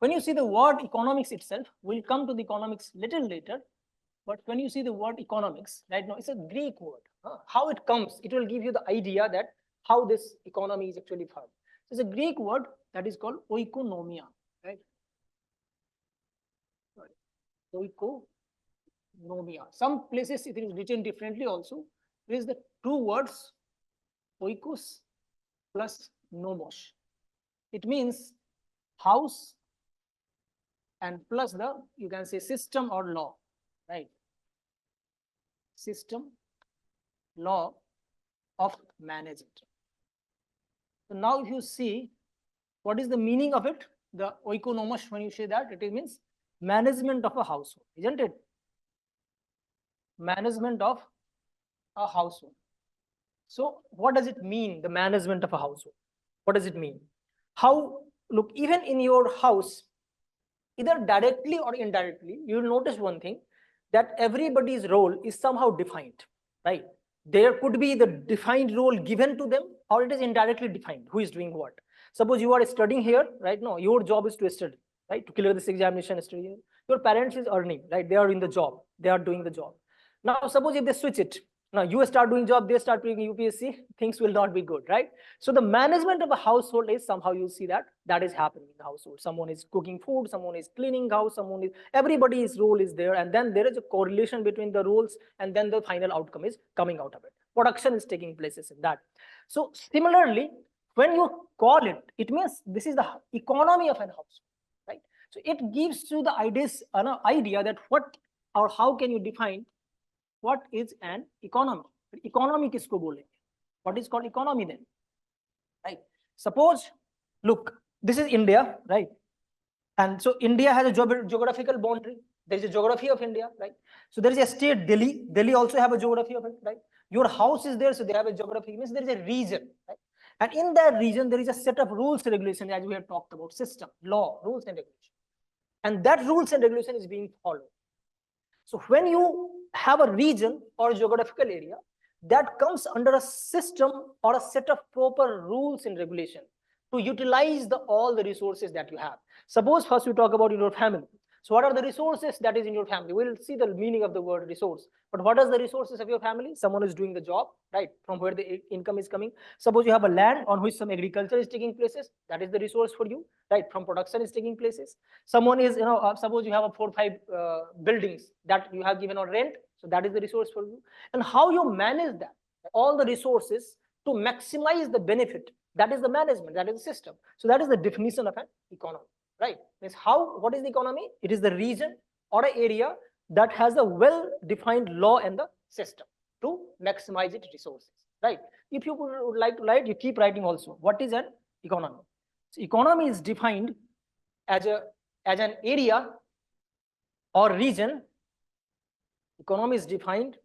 When you see the word economics itself, we'll come to the economics little later. But when you see the word economics, right now, it's a Greek word. How it comes, it will give you the idea that how this economy is actually formed. So it's a Greek word that is called oikonomia, right? Oikonomia. Some places it is written differently also. There is the two words, oikos plus nomos. It means house and plus the, you can say, system or law, right? System, law of management. So now if you see, what is the meaning of it? The oikonomos, when you say that, it means management of a household, isn't it? Management of a household. So what does it mean, the management of a household? What does it mean? How, look, even in your house, either directly or indirectly, you will notice one thing, that everybody's role is somehow defined, right? There could be the defined role given to them, or it is indirectly defined, who is doing what. Suppose you are studying here, right? No, your job is to study, right? To clear this examination, study. Your parents is earning, right? They are in the job, they are doing the job. Now, suppose if they switch it, now you start doing job, they start doing UPSC, things will not be good, right? So the management of a household is somehow, you see that is happening in the household. Someone is cooking food, someone is cleaning house, someone is, everybody's role is there, and then there is a correlation between the roles, and then the final outcome is coming out of it. Production is taking places in that. So similarly, when you call it, it means this is the economy of an household, right? So it gives you the idea that what or how can you define what is an economy? Economy kisko bolenge? What is called economy then? Right? Suppose, look, this is India, right? And so India has a geographical boundary. There is a geography of India, right? So there is a state, Delhi. Delhi also have a geography of it, right? Your house is there, so they have a geography. It means there is a region, right? And in that region, there is a set of rules and regulations, as we have talked about, system, law, rules and regulation. And that rules and regulation is being followed. So when you have a region or a geographical area that comes under a system or a set of proper rules and regulation to utilize all the resources that you have. Suppose first we talk about in your family. So what are the resources that is in your family? We'll see the meaning of the word resource. But what are the resources of your family? Someone is doing the job, right? From where the income is coming. Suppose you have a land on which some agriculture is taking places. That is the resource for you, right? From production is taking places. Someone is, suppose you have a 4 or 5 buildings that you have given on rent. So that is the resource for you. And how you manage that, all the resources to maximize the benefit, that is the management, that is the system. So that is the definition of an economy, right? Means what is the economy? It is the region or an area that has a well-defined law and the system to maximize its resources, right? If you would like to write, you keep writing also. What is an economy? So economy is defined as an area or region. Economy is defined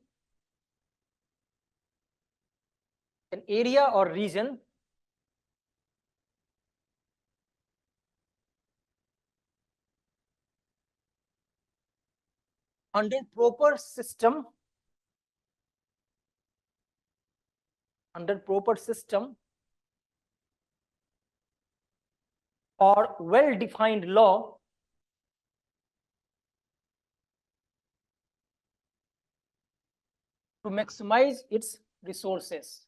an area or region under proper system or well-defined law to maximize its resources.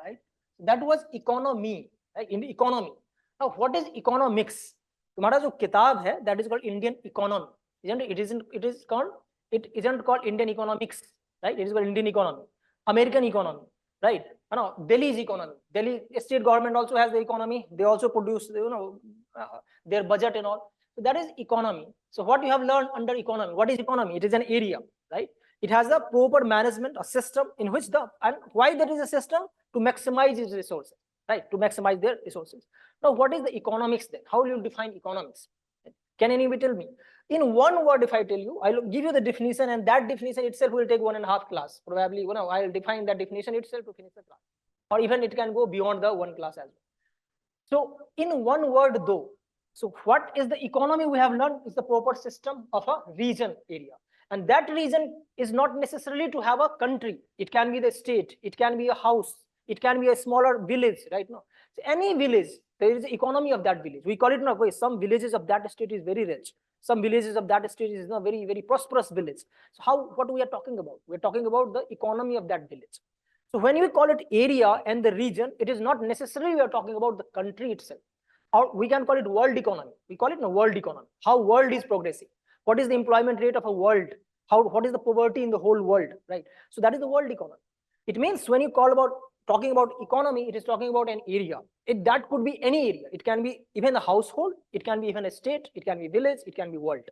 Right? That was economy, right? In the economy. Now, what is economics? तुम्हारा जो किताब है, that is called Indian economy. Isn't it? It isn't called Indian economics, right? It is called Indian economy, American economy, right? No, Delhi's economy. Delhi state government also has the economy. They also produce, their budget and all. So that is economy. So what you have learned under economy? What is economy? It is an area, right? It has a proper management, a system in which and why there is a system? To maximize its resources, right? To maximize their resources. Now, what is the economics then? How will you define economics? Can anybody tell me? In one word, if I tell you, I'll give you the definition, and that definition itself will take 1.5 class. Probably, I'll define that definition itself to finish the class. Or even it can go beyond the 1 class as well. So, in one word though, so what is the economy we have learned is the proper system of a region area. And that region is not necessarily to have a country. It can be the state, it can be a house, It can be a smaller village, right? No, so any village, there is the economy of that village. We call it, no, some villages of that state is very rich. Some villages of that state is not very, very prosperous village. So what we are talking about? We're talking about the economy of that village. So when we call it area and the region, it is not necessarily we are talking about the country itself. Or we can call it world economy. We call it the world economy. How world is progressing. What is the employment rate of a world? What is the poverty in the whole world, right? So that is the world economy. It means when you talking about economy, it is talking about an area. That could be any area. It can be even a household. It can be even a state. It can be village. It can be world.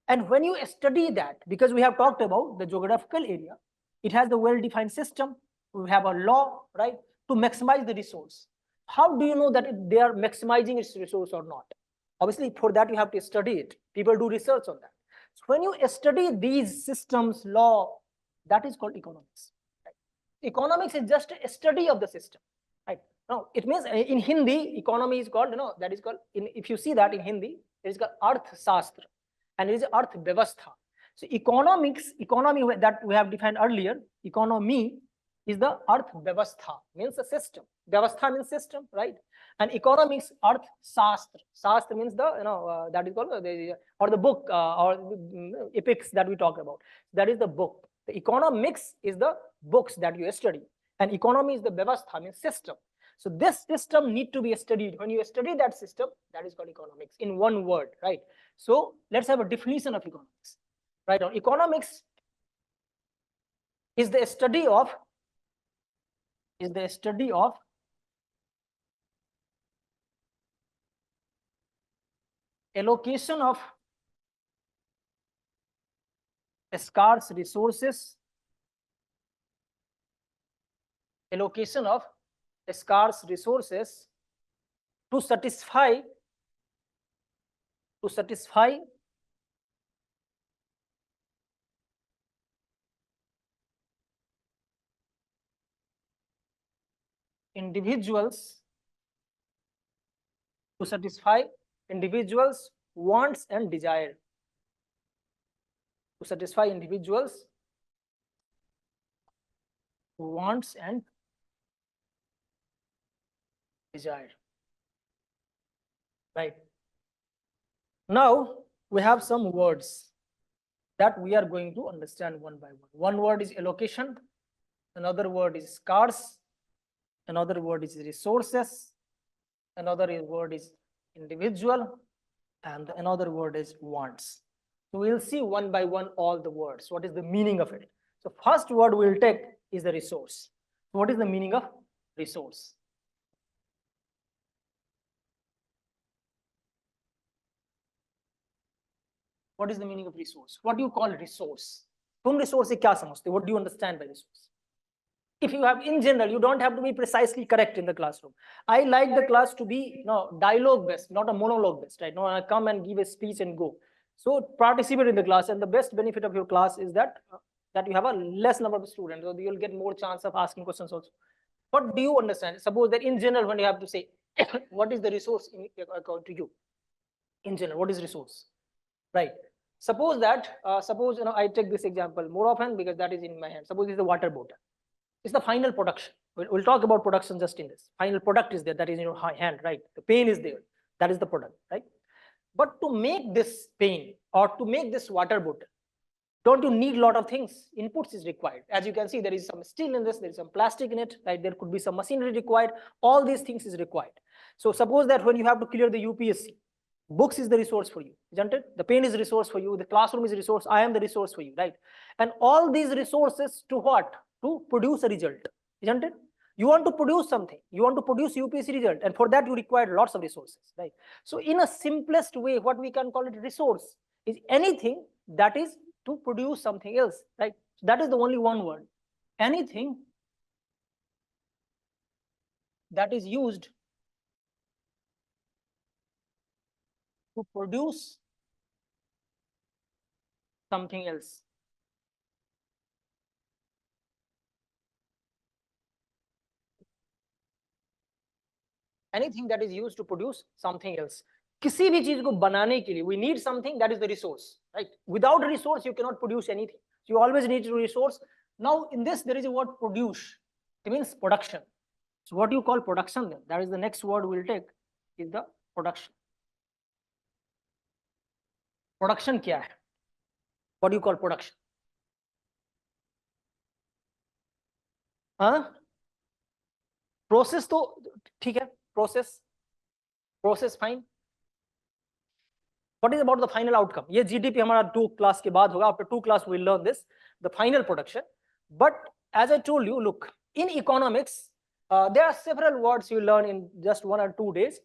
And when you study that, because we have talked about the geographical area, it has the well-defined system. We have a law, right, to maximize the resource. How do you know that they are maximizing its resource or not? Obviously, for that, you have to study it. People do research on that. So when you study these systems, law, that is called economics. Right? Economics is just a study of the system. Right? Now, it means in Hindi, economy is called, that is called, if you see that in Hindi, it is called Arth Shastra, and it is Arth Vyavastha. So economy that we have defined earlier, economy is the Arth Vyavastha, means the system. Vyavastha means system, right? And economics, Arth Shastra. Shastra means the, that is called the book or the epics that we talk about. That is the book. The economics is the books that you study. And economy is the Vyavastha, means system. So this system need to be studied. When you study that system, that is called economics in one word, right? So let's have a definition of economics. Right? Now, economics is the study of allocation of scarce resources, to satisfy individuals' wants and desire. To satisfy individuals' wants and desire. Right. Now we have some words that we are going to understand one by one. One word is allocation, another word is scarce, another word is resources, another word is individual, and another word is wants. So we'll see one by one all the words. What is the meaning of it? So first word we'll take is the resource. What is the meaning of resource? What is the meaning of resource? What do you call resource? तुम resource से क्या समझते? What do you understand by resource? If you have, in general, you don't have to be precisely correct in the classroom. I like the class to be dialogue based, not a monologue based, right? No, I come and give a speech and go. So participate in the class, and the best benefit of your class is that you have a less number of students, so you'll get more chance of asking questions also. What do you understand? Suppose that in general, when you have to say, what is the resource according to you? In general, what is resource? Right. Suppose that, I take this example more often because that is in my hand. Suppose it's the water bottle. It's the final production. We'll talk about production just in this. Final product is there, that is in your hand, right? The pen is there, that is the product, right? But to make this pen or to make this water bottle, don't you need a lot of things? Inputs is required. As you can see, there is some steel in this, there is some plastic in it, right? There could be some machinery required. All these things is required. So suppose that when you have to clear the UPSC, books is the resource for you, isn't it? The pen is a resource for you, the classroom is a resource, I am the resource for you, right? And all these resources to what? To produce a result, isn't it? You want to produce something, you want to produce UPSC result, and for that you require lots of resources, right? So in a simplest way, what we can call it resource is anything that is to produce something else, right? So that is the only one word. Anything that is used to produce something else. Anything that is used to produce something else. किसी भी चीज को बनाने के लिए we need something, that is the resource, right? Without a resource you cannot produce anything. So you always need a resource. Now in this there is a word produce. It means production. So what do you call production then? That is the next word we'll take, is the production. Production क्या है? What do you call production? हाँ? Process तो ठीक है, process fine. What is about the final outcome? ये GDP हमारा 2 class के बाद होगा. After 2 class we'll learn this, the final production. But as I told you, look, in economics, there are several words you learn in just 1 or 2 days.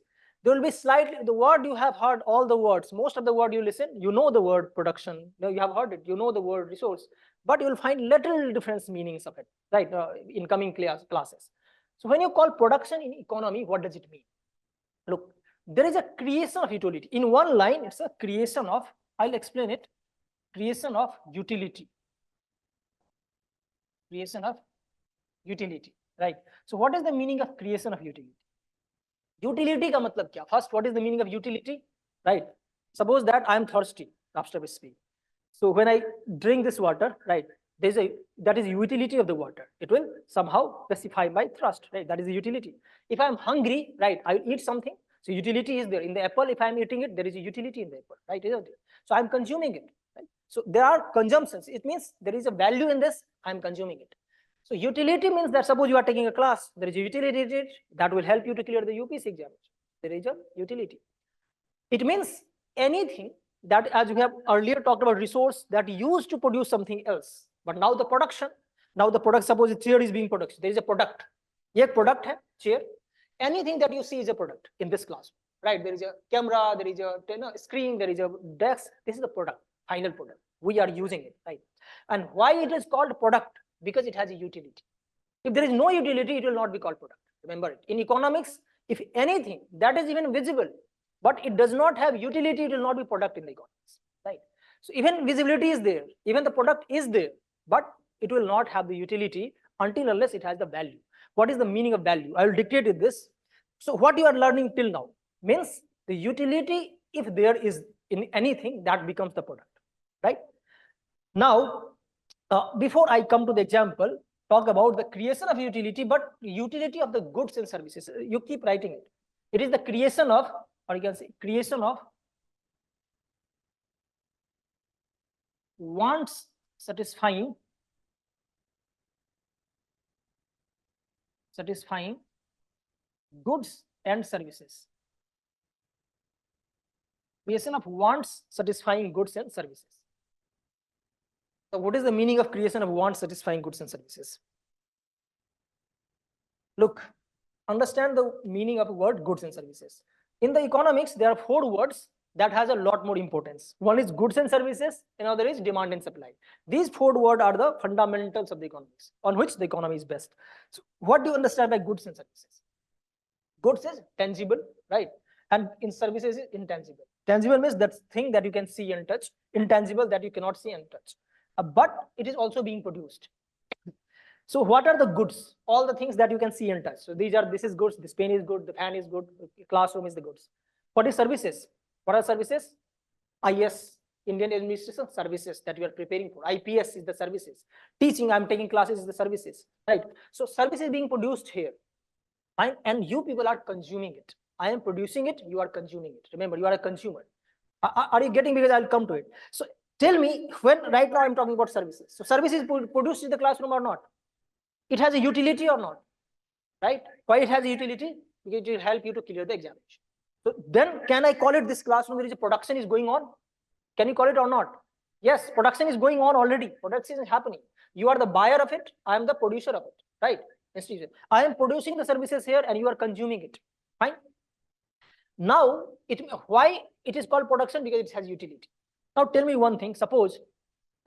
There will be slightly, the word you have heard, all the words, most of the word you listen, you know the word production, you have heard it, you know the word resource, but you will find little different meanings of it, right, in coming classes. So when you call production in economy, what does it mean? Look, there is a creation of utility. In one line, it's a creation of, I'll explain it, creation of utility. Creation of utility, right? So what is the meaning of creation of utility? Utility का मतलब क्या? First, what is the meaning of utility? Right? Suppose that I am thirsty after we speak. So when I drink this water, right, that is utility of the water. It will somehow specify my thirst, right? That is the utility. If I am hungry, right, I will eat something. So utility is there. In the apple, if I am eating it, there is a utility in the apple, right? Isn't it? So I am consuming it, right? So there are consumptions. It means there is a value in this, I am consuming it. So utility means that suppose you are taking a class, there is a utility that will help you to clear the UPSC examination. There is a utility. It means anything that, as we have earlier talked about, resource that used to produce something else. But now the production, suppose a chair is being produced. There is a product. Ye product hai, chair. Anything that you see is a product in this class, right? There is a camera, there is a screen, there is a desk. This is the product, final product. We are using it, right? And why it is called product? Because it has a utility. If there is no utility, it will not be called product. Remember it. In economics, if anything that is even visible, but it does not have utility, it will not be product in the economics, right? So even visibility is there, even the product is there, but it will not have the utility until unless it has the value. What is the meaning of value? I will dictate it this. So what you are learning till now means the utility, if there is in anything, that becomes the product, right? Now, before I come to the example, talk about the creation of utility, but utility of the goods and services. You keep writing it. It is the creation of, or you can say creation of wants satisfying goods and services. Creation of wants satisfying goods and services. So what is the meaning of creation of wants satisfying goods and services? Look, understand the meaning of the word goods and services. In the economics, there are 4 words that has a lot more importance. One is goods and services, another is demand and supply. These 4 words are the fundamentals of the economics, on which the economy is based. So what do you understand by goods and services? Goods is tangible, right? And in services is intangible. Tangible means that thing that you can see and touch. Intangible, that you cannot see and touch. But it is also being produced. So what are the goods? All the things that you can see and touch. So this is goods, this pen is good, the fan is good, the classroom is the goods. What is services? What are services? IAS, Indian Administration Services, that you are preparing for. IPS is the services. Teaching, I'm taking classes, is the services, right? So service is being produced here. And you people are consuming it. I am producing it, you are consuming it. Remember, you are a consumer. Are you getting? Because I'll come to it. So tell me, when right now I'm talking about services. So services produced in the classroom or not? It has a utility or not, right? Why it has a utility? Because it will help you to clear the examination. So then can I call it this classroom? There is a production is going on. Can you call it or not? Yes, production is going on already. Production is happening. You are the buyer of it. I am the producer of it, right? I am producing the services here and you are consuming it. Fine. Now, why it is called production? Because it has utility. Now tell me one thing. Suppose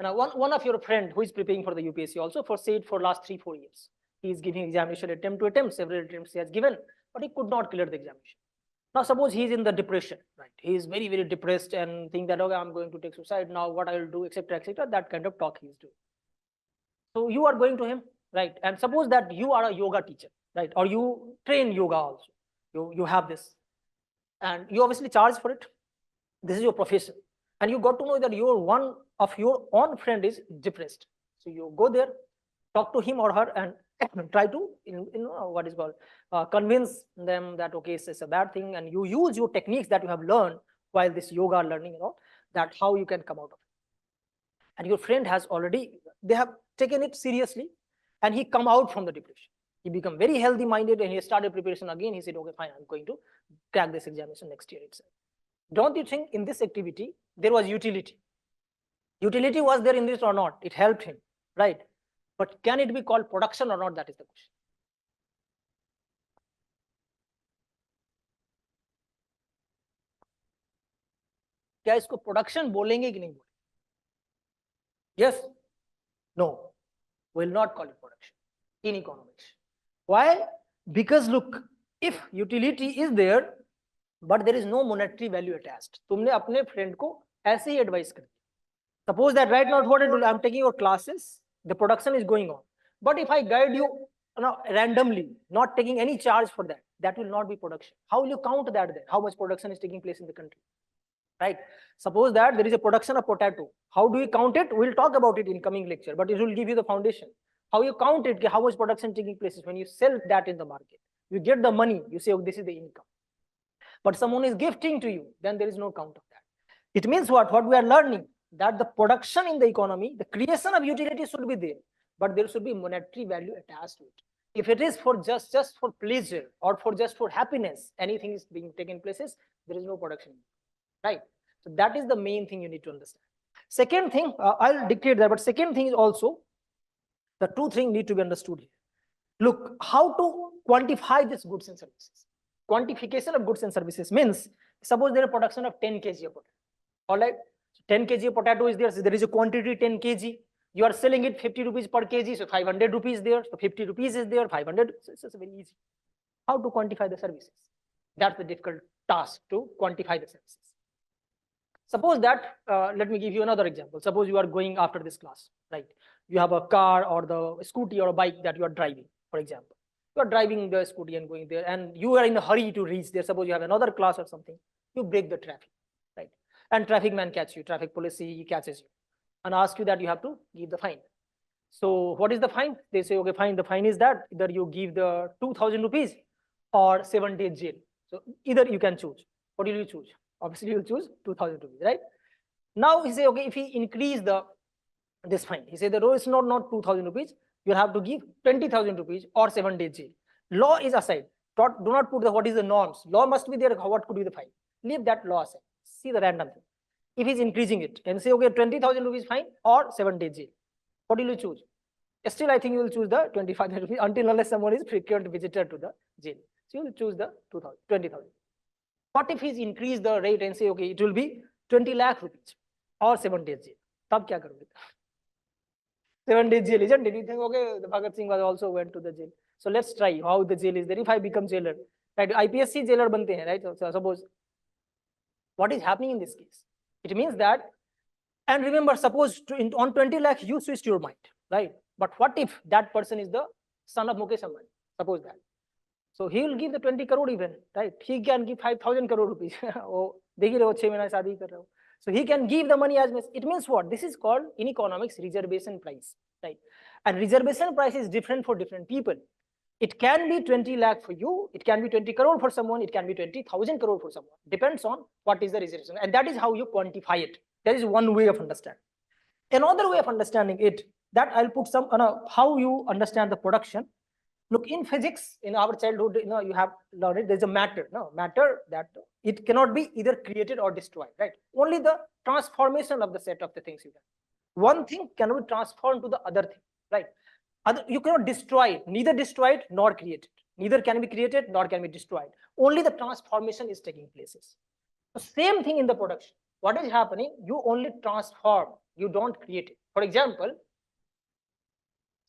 one of your friend who is preparing for the UPSC also for last 3-4 years. He is giving examination attempt to attempt, several attempts he has given, but he could not clear the examination. Now suppose he is in the depression, right? He is very, very depressed and think that, okay, I'm going to take suicide now, what I will do, etc., etc. That kind of talk he is doing. So you are going to him, right? And suppose that you are a yoga teacher, right? Or you train yoga also. You have this. And you obviously charge for it. This is your profession. And you got to know that one of your own friend is depressed. So you go there, talk to him or her, and try to what is called convince them that okay, it's a bad thing, and you use your techniques that you have learned while this yoga learning, that how you can come out of it. And your friend has already, they have taken it seriously, and he come out from the depression. He become very healthy minded, and he started preparation again. He said, okay, fine, I'm going to crack this examination next year itself. Don't you think in this activity there was utility? Utility was there in this or not? It helped him, right? But can it be called production or not? That is the question. क्या इसको production बोलेंगे कि नहीं बोलेंगे? Yes? No, will not call it production in economics. Why? Because look, if utility is there, but there is no monetary value attached, तुमने अपने friend को ऐसे ही advice कर दिया. Suppose that right now what I do, I'm taking your classes, the production is going on. But if I guide you randomly, not taking any charge for that, that will not be production. How will you count that then? How much production is taking place in the country? Right? Suppose that there is a production of potato. How do we count it? We'll talk about it in coming lecture, but it will give you the foundation. How you count it, how much production taking place is when you sell that in the market. You get the money, you say, oh, this is the income. But someone is gifting to you, then there is no count of that. It means what? What we are learning, that the production in the economy, the creation of utility should be there, but there should be monetary value attached to it. If it is for just for pleasure or for just for happiness, anything is being taken places, there is no production, right? So that is the main thing you need to understand. Second thing, I'll dictate that, but second thing is also, the two things need to be understood here. Look, how to quantify these goods and services. Quantification of goods and services means, suppose there is a production of 10 kg of potato. All right, 10 kg of potato is there, so there is a quantity 10 kg. You are selling it 50 rupees per kg, so 500 rupees there, so 50 rupees is there, 500. So it's very easy. How to quantify the services? That's the difficult task, to quantify the services. Suppose that, let me give you another example. Suppose you are going after this class, right? You have a car or the scooty or a bike that you are driving, for example. You are driving the scooty and going there, and you are in a hurry to reach there. Suppose you have another class or something, you break the traffic, right? And traffic man catch you, traffic police, he catches you and asks you that you have to give the fine. So what is the fine? They say, okay, fine. The fine is that either you give the 2,000 rupees or 7 days jail. So either you can choose. What will you choose? Obviously, you'll choose 2,000 rupees, right? Now he say, okay, if he increase this fine, he say the rule is not 2,000 rupees. You have to give 20,000 rupees or 7 days jail. Law is aside. Do not put what is the norms. Law must be there. What could be the fine? Leave that law aside. See the random thing. If he's increasing it and say, okay, 20,000 rupees fine or 7 days jail, what will you choose? Still, I think you will choose the 25,000 rupees until unless someone is frequent visitor to the jail. So you will choose the 20,000. What if he's increased the rate and say, okay, it will be 20 lakh rupees or 7 days jail? Tab kya karoge? 7 days jail, isn't it? You think, okay, the Bhagat Singh also went to the jail. So let's try how the jail is there. If I become jailer, right? IPSC jailer bante hain, right? So suppose, what is happening in this case? It means that, and remember, suppose on 20 lakh, you switched your mind, right? But what if that person is the son of Mukesh Ambani? Suppose that. So he will give the 20 crore even, right? He can give 5,000 crore rupees. Oh, so he can give the money as much. It means what? This is called in economics reservation price, right? And reservation price is different for different people. It can be 20 lakh for you. It can be 20 crore for someone. It can be 20,000 crore for someone. Depends on what is the reservation. And that is how you quantify it. That is one way of understanding. Another way of understanding it, that I'll put some, how you understand the production. Look, in physics, in our childhood, you have learned it. There's a matter that it cannot be either created or destroyed, right? Only the transformation of the set of the things you can. One thing cannot be transformed to the other thing, right? You cannot destroy it, neither destroy it nor create it. Neither can be created nor can be destroyed. Only the transformation is taking places. The same thing in the production. What is happening? You only transform, you don't create it. For example,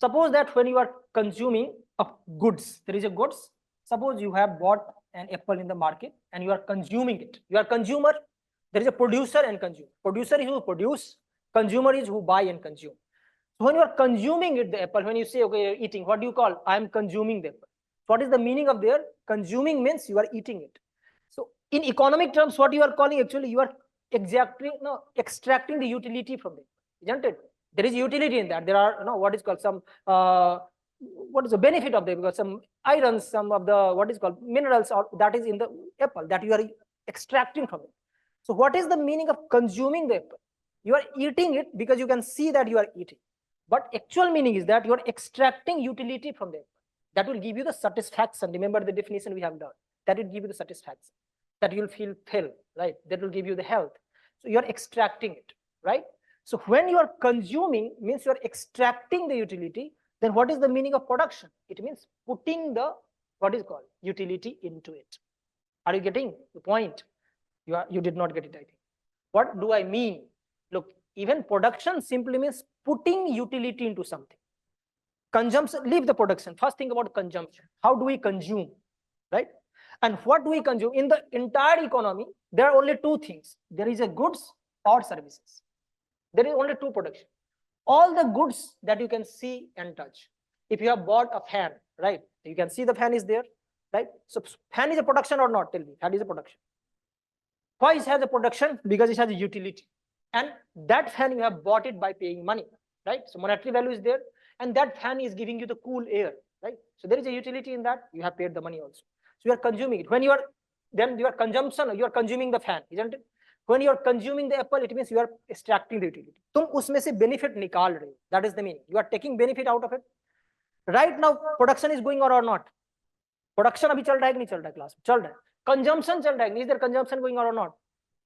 suppose that when you are consuming goods, there is a goods. Suppose you have bought an apple in the market and you are consuming it. You are consumer. There is a producer and consumer. Producer is who produce. Consumer is who buy and consume. So when you are consuming it, the apple, when you say, okay, you're eating, what do you call? I am consuming the apple. What is the meaning of there? Consuming means you are eating it. So in economic terms, what you are calling, actually, you are extracting the utility from it, isn't it? There is utility in that. There are, what is called some what is the benefit of that? Because some irons, some of the what is called minerals, or that is in the apple that you are extracting from it. So what is the meaning of consuming the apple? You are eating it because you can see that you are eating, but actual meaning is that you are extracting utility from the apple. That will give you the satisfaction. Remember the definition we have done. That will give you the satisfaction. That you'll feel full, right? That will give you the health. So you are extracting it, right? So when you are consuming means you are extracting the utility. Then what is the meaning of production? It means putting the what is called utility into it. Are you getting the point? You did not get it, I think. What do I mean? Look, even production simply means putting utility into something. Consumption, leave the production. First think about consumption. How do we consume, right? And what do we consume? In the entire economy, there are only two things. There is a goods or services. There is only two production. All the goods that you can see and touch. If you have bought a fan, right? You can see the fan is there, right? So fan is a production or not? Tell me, fan is a production. Why it has a production? Because it has a utility. And that fan you have bought it by paying money, right? So monetary value is there. And that fan is giving you the cool air, right? So there is a utility in that. You have paid the money also. So you are consuming it. When you are, then your consumption, you are consuming the fan, isn't it? When you are consuming the apple, it means you are extracting the utility. तुम उसमें से benefit निकाल रहे हो. That is the meaning. You are taking benefit out of it. Right now, production is going on or not? Production अभी चल रहा है कि नहीं चल रहा है क्लास में? चल रहा है. Consumption चल रहा है. Is there consumption going on or not?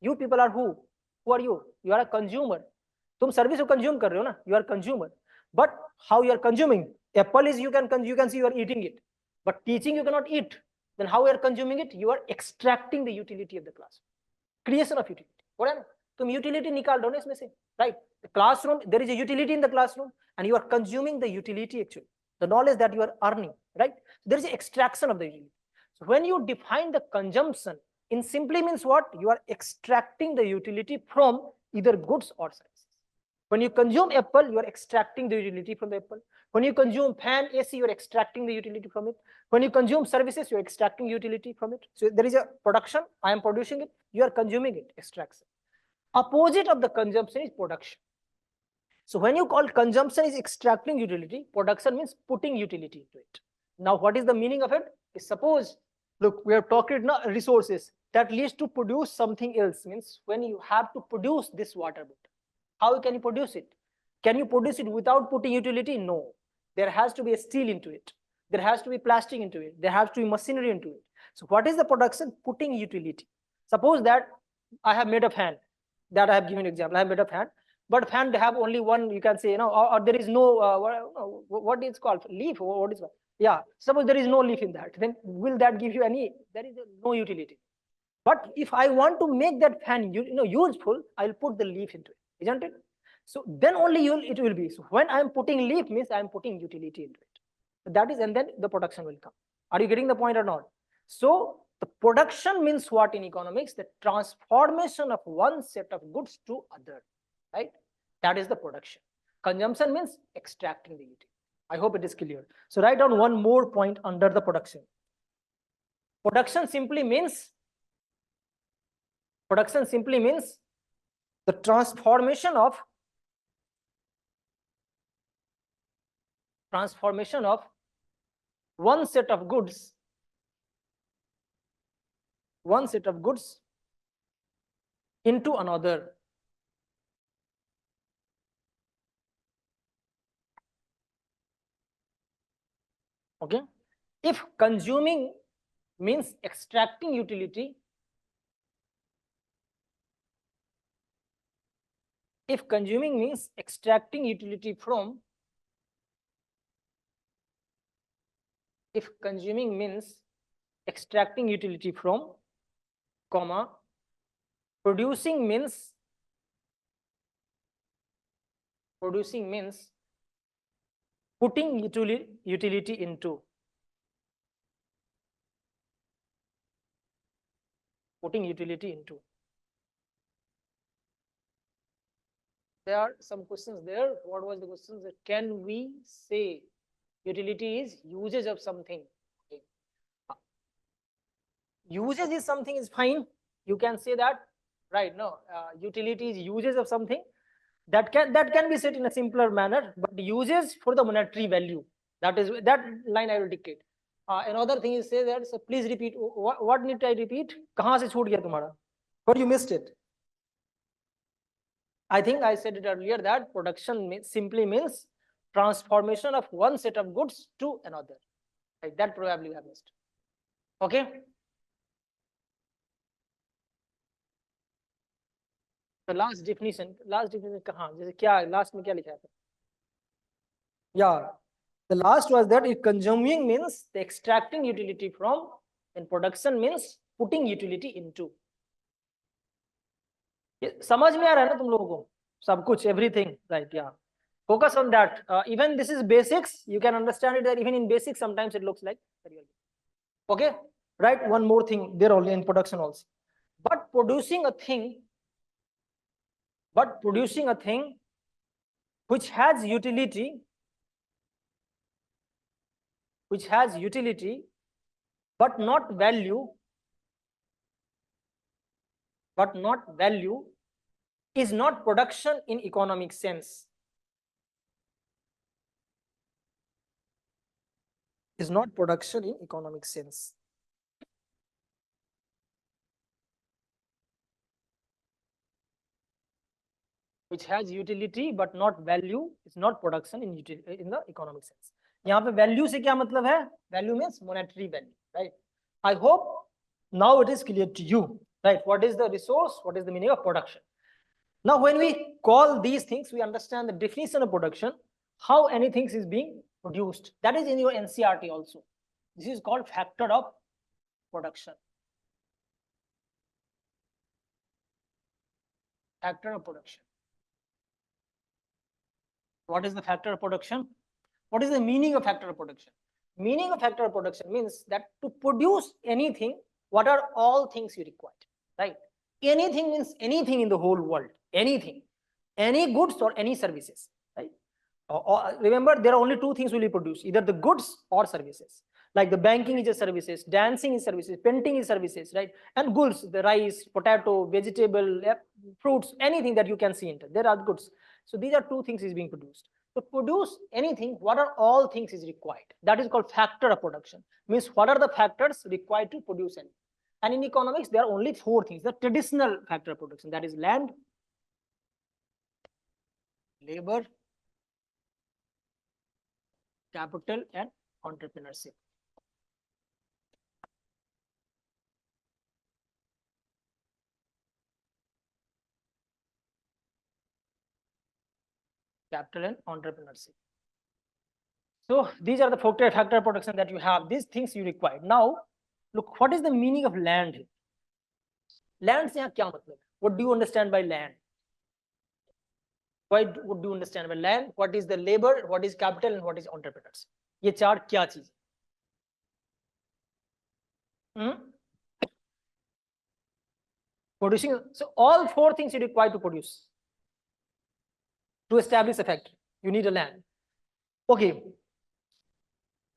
You people are who? Who are you? You are a consumer. तुम सर्विस को कंज्यूम कर रहे हो ना? You are a consumer. But how you are consuming? Apple is you can see you are eating it. But teaching you cannot eat. Then how you are consuming it? You are extracting the utility of the class. Creation of utility. What? तुम utility निकाल दो ना इसमें से, right? The classroom, there is a utility in the classroom, and you are consuming the utility actually, the knowledge that you are earning, right? There is an extraction of the utility. So when you define the consumption, in simply means what? You are extracting the utility from either goods or services. When you consume apple, you are extracting the utility from the apple. When you consume fan, AC, you are extracting the utility from it. When you consume services, you are extracting utility from it. So there is a production, I am producing it, you are consuming it, extraction. Opposite of the consumption is production. So when you call consumption is extracting utility, production means putting utility into it. Now what is the meaning of it? Is suppose, look, we are talking now resources that leads to produce something else, means when you have to produce this water bottle, how can you produce it? Can you produce it without putting utility? No. There has to be a steel into it. There has to be plastic into it. There has to be machinery into it. So what is the production? Putting utility. Suppose that I have made a fan, that I have given an example. I have made a fan, but fan they have only one, you can say, you know, or there is no, what is called leaf, or what is that? Yeah, suppose there is no leaf in that, then will that give you any, there is no utility. But if I want to make that fan useful, I'll put the leaf into it, isn't it? So then only it will be. So when I'm putting leaf means I'm putting utility into it. So that is, and then the production will come. Are you getting the point or not? So the production means what in economics? The transformation of one set of goods to other, right? That is the production. Consumption means extracting the utility. I hope it is clear. So write down one more point under the production. Production simply means the transformation of one set of goods into another. Okay, if consuming means extracting utility, if consuming means extracting utility from, if consuming means extracting utility from, comma, producing means putting utility into, There are some questions there. What was the question? That can we say utility is usage of something? Okay. Usage is something is fine. You can say that, right? No, utility is usage of something. That can be said in a simpler manner, but uses for the monetary value, That line I will dictate. Another thing is say that, so please repeat. What need I repeat? कहाँ से छूट गया तुम्हारा? But you missed it. I think I said it earlier that production simply means transformation of one set of goods to another. Right? That probably you have missed. Okay. The last definition कहाँ? जैसे क्या last में क्या लिखा था? Yeah, the last was that if consuming means the extracting utility from, and production means putting utility into. समझ में आ रहा है ना तुम लोगों को सब कुछ, everything, right? Yeah, focus on that. Even this is basics, you can understand it that even in basics sometimes it looks like very early. Okay, right? One more thing there only in production also, but producing a thing which has utility but not value is not production in economic sense. Is not production in economic sense. Which has utility but not value is not production in the economic sense. यहाँ पे value से क्या मतलब है? Value means monetary value, right? I hope now it is clear to you, right? What is the resource? What is the meaning of production? Now, when we call these things, we understand the definition of production, how anything is being produced. That is in your NCERT also. This is called factor of production. Factor of production. What is the factor of production? What is the meaning of factor of production? Meaning of factor of production means that to produce anything, what are all things you require, right? Anything means anything in the whole world, anything, any goods or any services, right? Remember, there are only two things will be produced, either the goods or services. Like the banking is a services, dancing is services, painting is services, right? And goods, the rice, potato, vegetable, fruits, anything that you can see into, there are goods. So these are two things is being produced. To produce anything, what are all things is required? That is called factor of production. Means what are the factors required to produce anything? And in economics, there are only four things. The traditional factor of production, that is land, labor, capital, and entrepreneurship. Capital and entrepreneurship. So these are the factor of production that you have. These things you require. Now, look, what is the meaning of land? Land से यहाँ क्या मतलब? What do you understand by land? What do you understand by land? What is the labor? What is capital? And what is entrepreneurs? ये चार क्या चीज? Producing. So all four things you require to produce. To establish a factory, you need a land. Okay.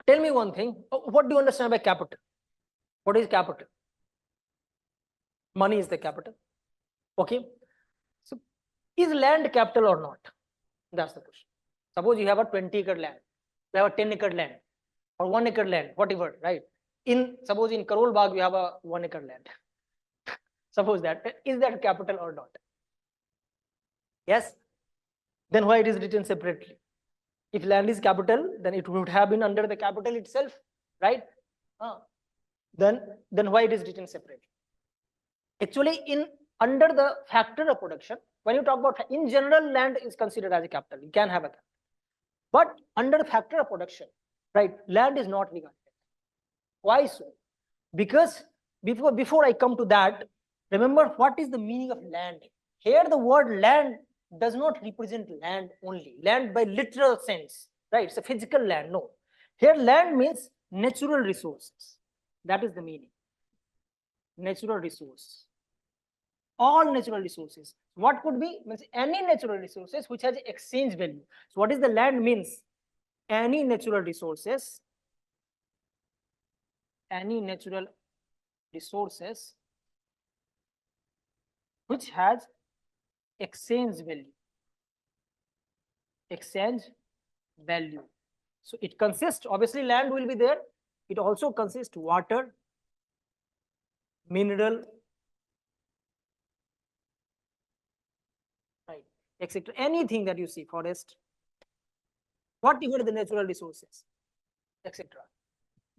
Tell me one thing. What do you understand by capital? What is capital? Money is the capital. Okay. So is land capital or not? That's the question. Suppose you have a 20-acre land, you have a 10-acre land, or 1-acre land, whatever, right? Suppose in Karol Bagh you have a 1-acre land. Suppose that, is that capital or not? Yes. Then why it is written separately? If land is capital, then it would have been under the capital itself, right? Then why it is written separately? Actually, under the factor of production, when you talk about, in general, land is considered as a capital. You can have a capital. But under the factor of production, right, land is not regarded. Why so? Because before I come to that, remember what is the meaning of land? Here the word land does not represent land only, land by literal sense, right? It's a physical land. No, here land means natural resources. That is the meaning. Natural resource. All natural resources. What could be? Means any natural resources which has exchange value. So what is the land means? Any natural resources. Any natural resources which has exchange value. Exchange value. So it consists, obviously land will be there. It also consists water, mineral, right, etc. Anything that you see, forest, whatever the natural resources, etc.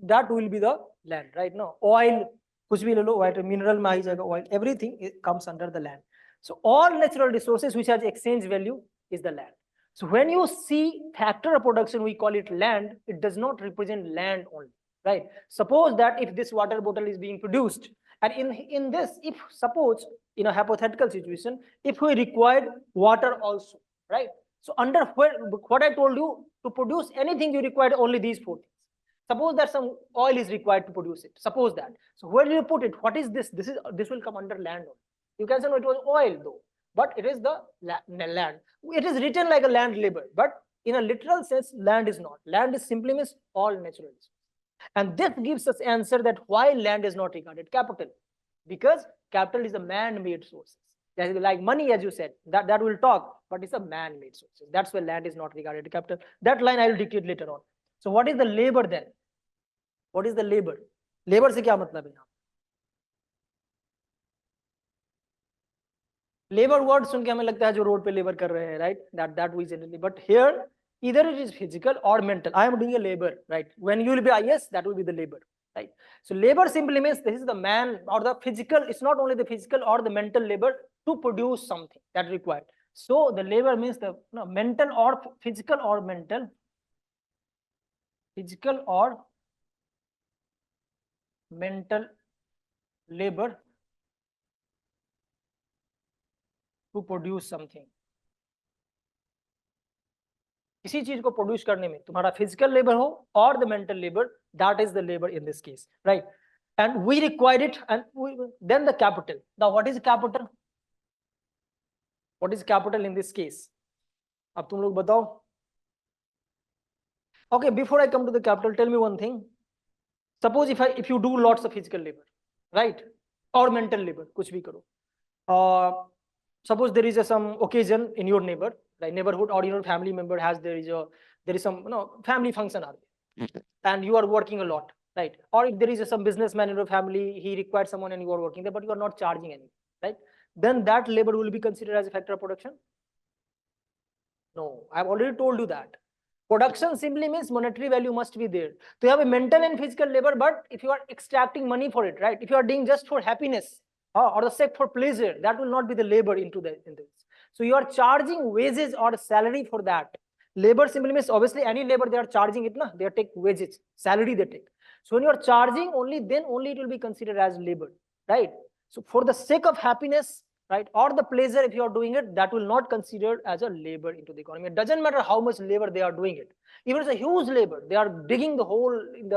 That will be the land, right? No, oil, kuch bhi le lo, water, mineral mein aa jayega, oil, everything comes under the land. So all natural resources which has exchange value is the land. So when you see factor of production, we call it land. It does not represent land only, right? Suppose that if this water bottle is being produced, and in this, if suppose in a hypothetical situation, if we required water also, right? So under what I told you, to produce anything you require only these four things. Suppose that some oil is required to produce it. Suppose that. So where do you put it? What is this? This will come under land only. You can say no, it was oil though, but it is the land. It is written like a land labor, but in a literal sense, land is not. Land is simply means all natural resources. And this gives us answer that why land is not regarded capital, because capital is a man-made sources. That is like money, as you said, that will talk, but it's a man-made sources. That's why land is not regarded capital. That line I will dictate later on. So what is the labor then? What is the labor? Labor से क्या मतलब है? Labor word सुन के हमें लगता है जो road पे लेबर कर रहे हैं, right? That we generally. But here either it is physical or mental. I am doing a labor, right? When you will be IAS, that will be the labor, right? So labor simply means this is the man or the physical. It's not only the physical or the mental labor to produce something that required. So the labor means the mental or physical or mental, physical or mental labor to produce something. किसी चीज को produce करने में तुम्हारा physical labour हो और the mental labour, that is the labour in this case, right? And we required it and then the capital. Now what is capital? What is capital in this case? अब तुम लोग बताओ. Okay, before I come to the capital, tell me one thing. Suppose if you do lots of physical labor, right, or mental labor, कुछ भी करो. Suppose there is some occasion in your neighborhood, or your family member has there is some family function are there, and you are working a lot, right? Or if there is some businessman in your family, he requires someone and you are working there, but you are not charging anything, right? Then that labor will be considered as a factor of production? No, I've already told you that. Production simply means monetary value must be there. So you have a mental and physical labor, but if you are extracting money for it, right? If you are doing just for happiness or the sake for pleasure, that will not be the labor in this. So you are charging wages or salary for that. Labor simply means obviously any labor they are charging it, na? They take wages, salary they take. So when you are charging only, then only it will be considered as labor, right? So for the sake of happiness, right, or the pleasure, if you are doing it, that will not considered as a labor into the economy. It doesn't matter how much labor they are doing it. Even it's a huge labor, they are digging the hole in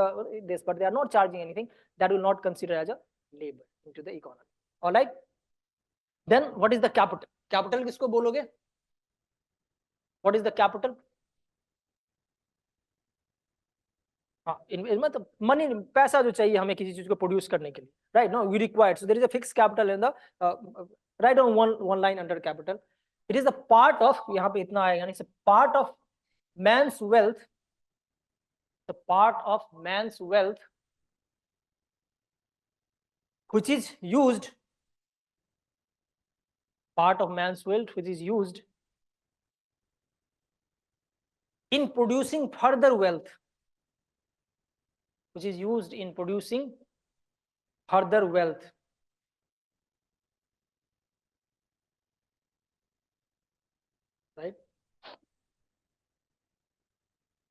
this, but they are not charging anything. That will not consider as a labor into the economy. All right. Then what is the capital? Capital किसको बोलोगे? What is the capital? हाँ, मतलब money, पैसा जो चाहिए हमें किसी चीज को प्रोड्यूस करने के लिए, right? No, we required. So there is a fixed capital in the right on one line under capital. It is a part of, यहाँ पे इतना आएगा, it's a part of man's wealth. The part of man's wealth which is used. Part of man's wealth which is used in producing further wealth. Which is used in producing further wealth. Right?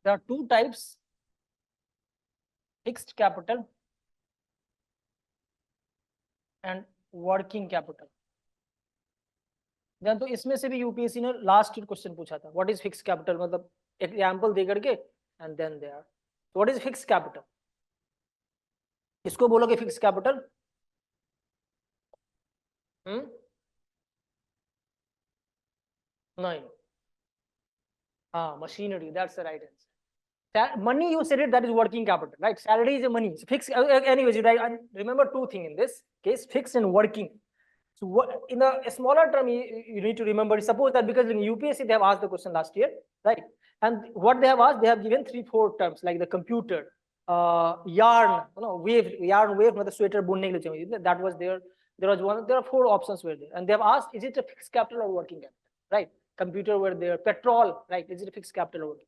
There are two types: fixed capital and working capital. तो इसमें से भी UPSC ने last question पूछा था, what is fixed capital, मतलब example दे करके and then they are, what is fixed capital? इसको बोलोगे फिक्स्ड कैपिटल? नहीं. हाँ, machinery, that's the right answer. Money, you said it, that is working capital, right? Salary is a money. So fixed, anyways, you remember two things in this case: fixed and working. So what, in a smaller term, you need to remember, suppose that because in UPSC they have asked the question last year, right? And what they have asked, they have given 3-4 terms like the computer, yarn, yarn wave, मतलब sweater बुनने के लिए चाहिए. That was there. There are 4 options were there, and they have asked, is it a fixed capital or working capital? Right? Computer were there, petrol, right? Is it a fixed capital or working?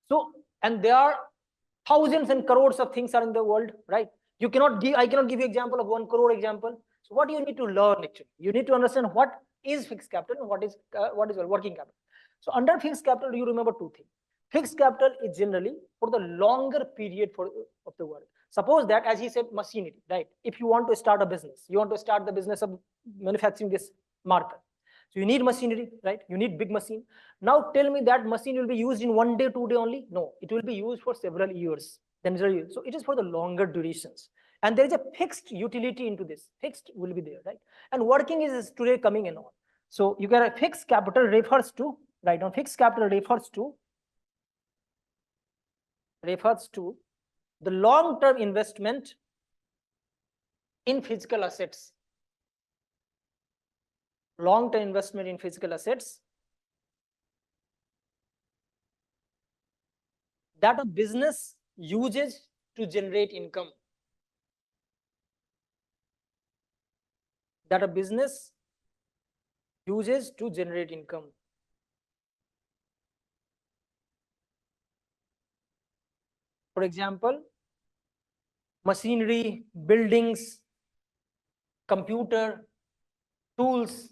So, and there are thousands and crores of things are in the world, right? I cannot give you example of 1 crore example. So what do you need to learn actually? You need to understand what is fixed capital and what is working capital. So under fixed capital, you remember 2 things. Fixed capital is generally for the longer period of the work. Suppose that, as he said, machinery, right? If you want to start a business, you want to start the business of manufacturing this marker. So you need machinery, right? You need big machine. Now tell me that machine will be used in 1 day, 2 day only? No, it will be used for several years. So it is for the longer durations. And there is a fixed utility into this. Fixed will be there, right? And working is today coming and all. So you get a fixed capital refers to, right? Now fixed capital refers to the long-term investment in physical assets. Long-term investment in physical assets that a business uses to generate income. That a business uses to generate income. For example, machinery, buildings, computer, tools,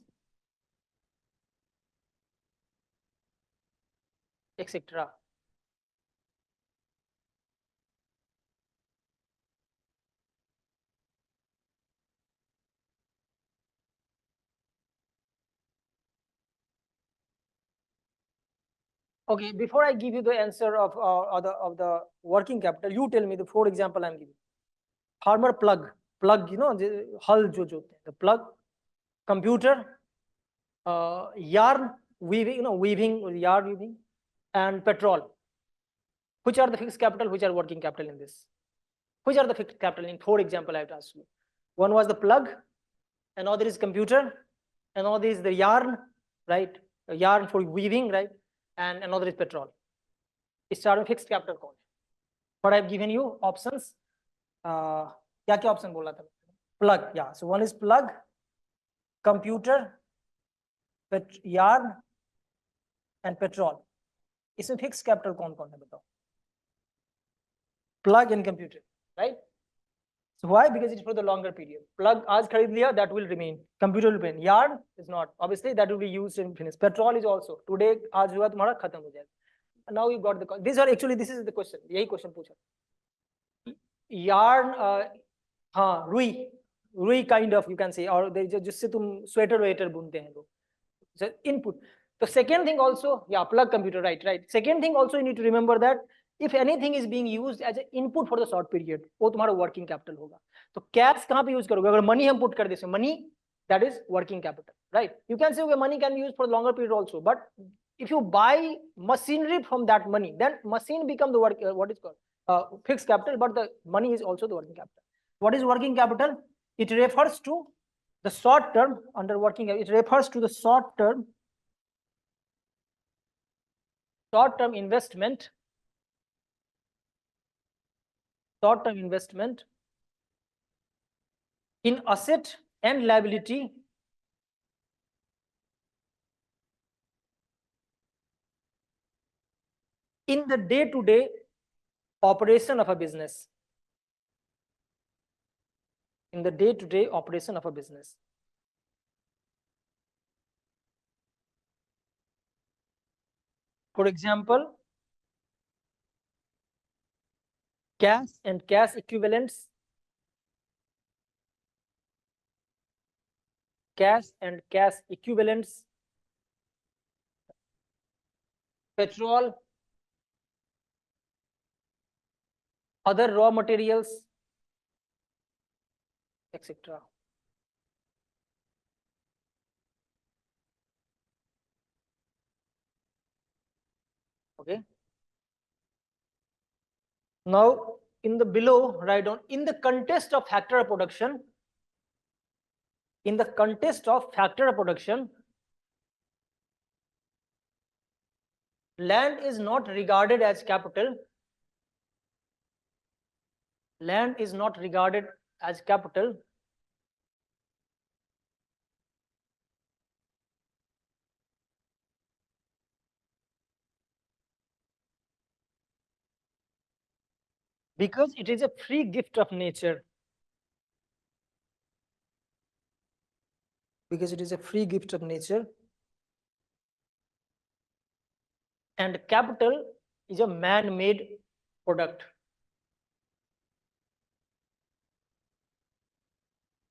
etc. Okay, before I give you the answer of the working capital, you tell me the 4 example I'm giving. Farmer plug, hal the plug, computer, yarn weaving, yarn weaving, and petrol. Which are the fixed capital? Which are working capital in this? Which are the fixed capital in 4 example I have asked you? One was the plug, another is computer, another is the yarn, right? Yarn for weaving, right? And another is petrol. It's our fixed capital call. But I've given you options. क्या option बोला था? Plug, yeah. So one is plug, computer, yarn, and petrol. इसमें fixed capital कौन-कौन है बताओ? Plug and computer, right? So why? Because it's for the longer period. Plug आज खरीद लिया, that will remain. Computer will remain. Yarn is not. Obviously, that will be used in finish. Petrol is also. Today आज हुआ तुम्हारा खत्म हो जाएगा. Now you got the. This is the question. यही question पूछा. Yarn, हाँ, रुई kind of you can say, और जिससे तुम sweater बुनते हैं लोग. So input. The second thing also, yeah, plug computer, right. Second thing also you need to remember that if anything is being used as an input for the short period, वो तुम्हारा working capital होगा. तो cash कहाँ पे use करोगे? अगर money हम put कर देते हैं, money that is working capital, right? You can say okay, money can be used for longer period also, but if you buy machinery from that money, then machine become the what is called fixed capital, but the money is also the working capital. What is working capital? It refers to the short term under working. It refers to the short term investment. Short-term investment in asset and liability in the day-to-day operation of a business. In the day-to-day operation of a business. For example, cash and cash equivalents, petrol, other raw materials, etc. Okay. Now, in the below, write down in the context of factor of production. In the context of factor of production, land is not regarded as capital. Land is not regarded as capital because it is a free gift of nature. Because it is a free gift of nature. And capital is a man-made product.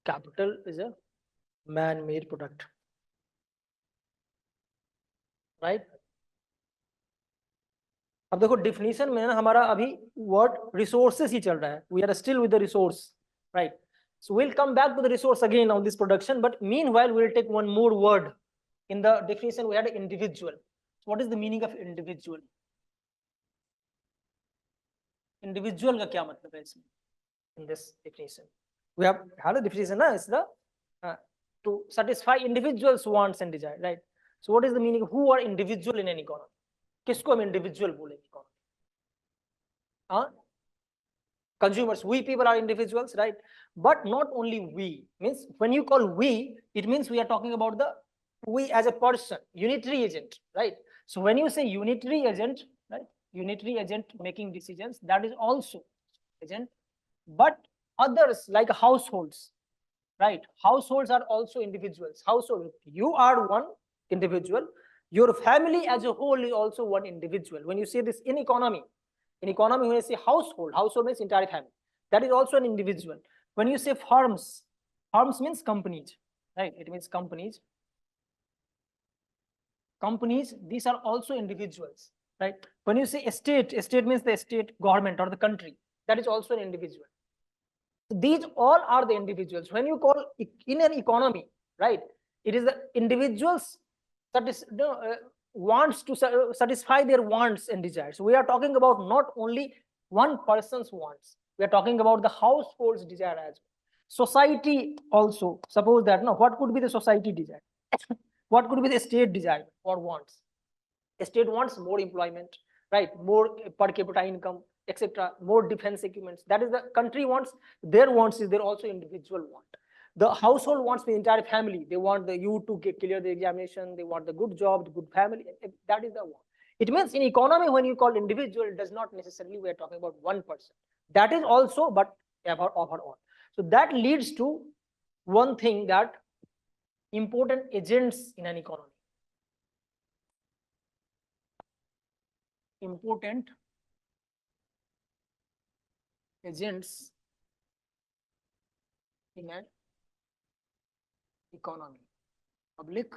Capital is a man-made product. Right? अब देखो definition में ना हमारा अभी word resources ही चल रहा है. We are still with the resource, right? So we'll come back to the resource again on this production, but meanwhile we'll take one more word. In the definition we had individual. So what is the meaning of individual? Individual का क्या मतलब है इसमें? In this definition we have had a definition na, is the to satisfy individuals wants and desire, right? So what is the meaning? Who are individual in an economy? किसको हम individual बोलेंगे economy? Consumers, we people are individuals, right? But not only we, means when you call we, it means we are talking about the we as a person, unitary agent, right? So when you say unitary agent, right, unitary agent making decisions, that is also agent. But others like households, right? Households are also individuals. Household, you are one individual, your family as a whole is also one individual. When you say this in economy, when you say household, household means entire family, that is also an individual. When you say firms, firms means companies, right? It means companies. Companies, these are also individuals, right? When you say estate, estate means the state, government or the country, that is also an individual. These all are the individuals. When you call in an economy, right, it is the individuals that is wants to satisfy their wants and desires. So we are talking about not only one person's wants, we are talking about the household's desire as well. Society also, suppose that, no, what could be the society desire? What could be the state desire or wants? A state wants more employment, right? More per capita income, etc. More defense equipments. That is the country wants. Their wants is their also individual want. The household wants the entire family. They want you to clear the examination. They want the good job, the good family. That is the want. It means in economy, when you call individual, it does not necessarily we are talking about one person. That is also, but overall. So that leads to one thing, that important agents in an economy. Important agents in an economy. Public,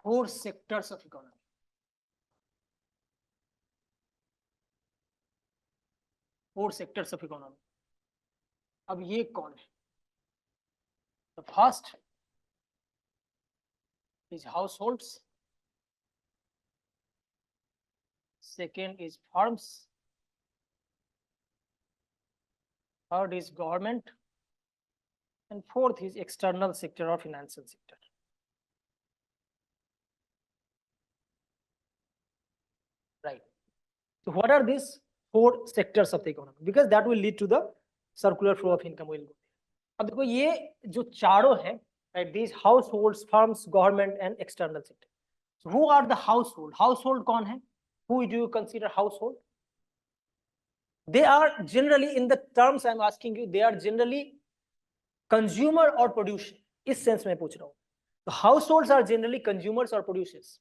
4 sectors of economy. Four sectors of economy. अब ये कौन है? The first is households. Second is firms. Third is government. And fourth is external sector or financial sector. Right. So what are these 4 sectors of the economy? Because that will lead to the circular flow of income will go. अब देखो ये जो चारों हैं, right, these households, firms, government and external sector. So who are the household? Household कौन है? Who do you consider household? They are generally, in the terms I'm asking you, they are generally consumer or producer. इस sense में पूछ रहा हूँ. So households are generally consumers or producers.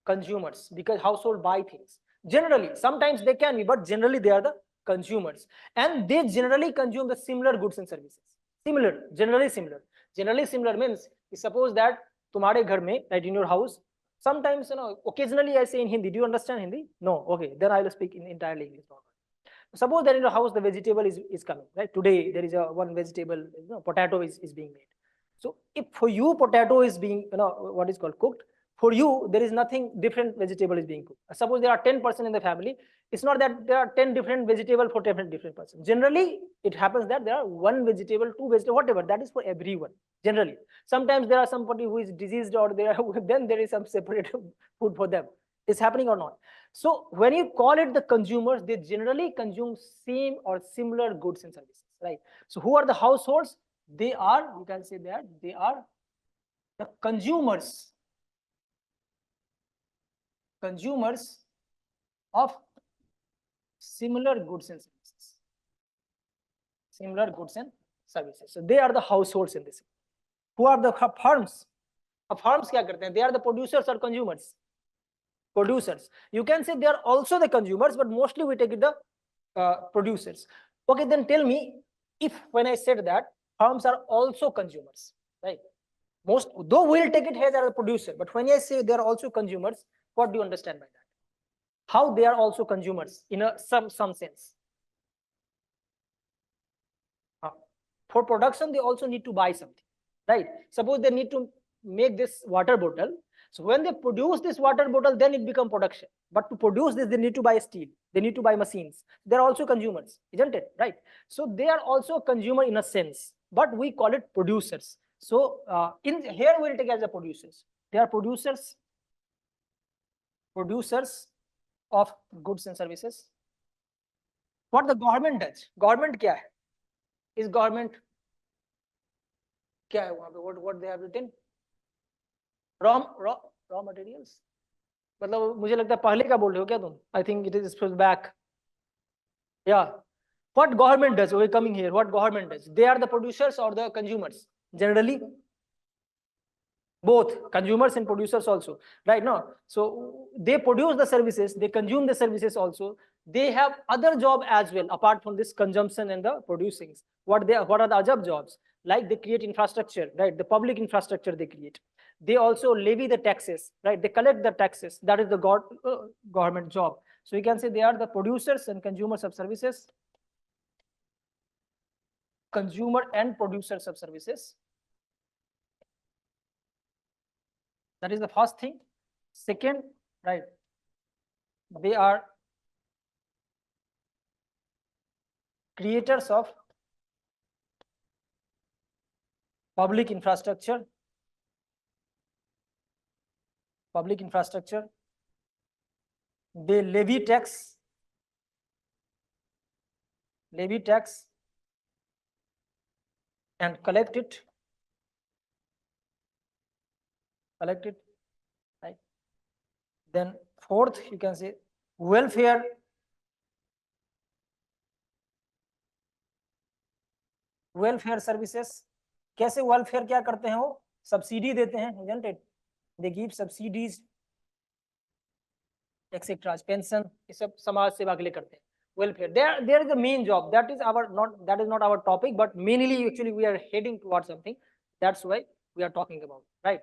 Consumers, because household buy things. Generally, sometimes they can be, but generally they are the consumers, and they generally consume the similar goods and services. Similar, generally similar. Generally similar means, suppose that तुम्हारे घर में, right, in your house, sometimes, you know, occasionally I say in Hindi. Do you understand Hindi? No. Okay, then I will speak in entirely English. Suppose that in your house the vegetable is coming, right? Today there is one vegetable, potato is being made. So if for you potato is being, what is called cooked, For you, there is nothing different vegetable is being cooked. Suppose there are 10 person in the family. It's not that there are 10 different vegetable for different person. Generally, it happens that there are one vegetable, two vegetable, whatever. That is for everyone. Generally, sometimes there are somebody who is diseased or there then there is some separate food for them. It's happening or not. So when you call it the consumers, they generally consume same or similar goods and services, right? So who are the households? They are, you can say that they are the consumers of similar goods and services. Similar goods and services. So they are the households in this. Who are the firms? Firms क्या करते हैं? They are the producers or consumers. Producers. You can say they are also the consumers, but mostly we take it the producers. Okay, then tell me if when I said that firms are also consumers, right? Most, though we'll take it here as a producer, but when I say they are also consumers, what do you understand by that? How they are also consumers in some sense. For production, they also need to buy something, right? Suppose they need to make this water bottle. So when they produce this water bottle, then it becomes production. But to produce this, they need to buy steel. They need to buy machines. They're also consumers, isn't it? Right? So they are also a consumer in a sense, but we call it producers. So in here we'll take as the producers. They are producers of goods and services. What the government does? Government क्या है? Is government क्या है वहाँ पे? What they have written? Raw materials. मतलब मुझे लगता है पहले का बोल रहे हो क्या तुम? I think it is back. Yeah. What government does? We're coming here. What government does? They are the producers or the consumers? Generally, both consumers and producers also, right? No. So they produce the services, they consume the services also. They have other job as well apart from this consumption and the producing. What are the other jobs? Like they create infrastructure, right? The public infrastructure they create. They also levy the taxes, right? They collect the taxes. That is the government job. So you can say they are the producers and consumers of services. Consumer and producers of services. That is the first thing. Second, right? They are creators of public infrastructure. They levy tax and collect it, right? Then fourth, you can say welfare services. कैसे welfare क्या करते हैं वो? Subsidy देते हैं, isn't it? They give subsidies, etc. Pension, ये सब समाज सेवा के लिए करते हैं. Welfare. There is the main job. That is not our topic, but mainly actually we are heading towards something. That's why we are talking about, right?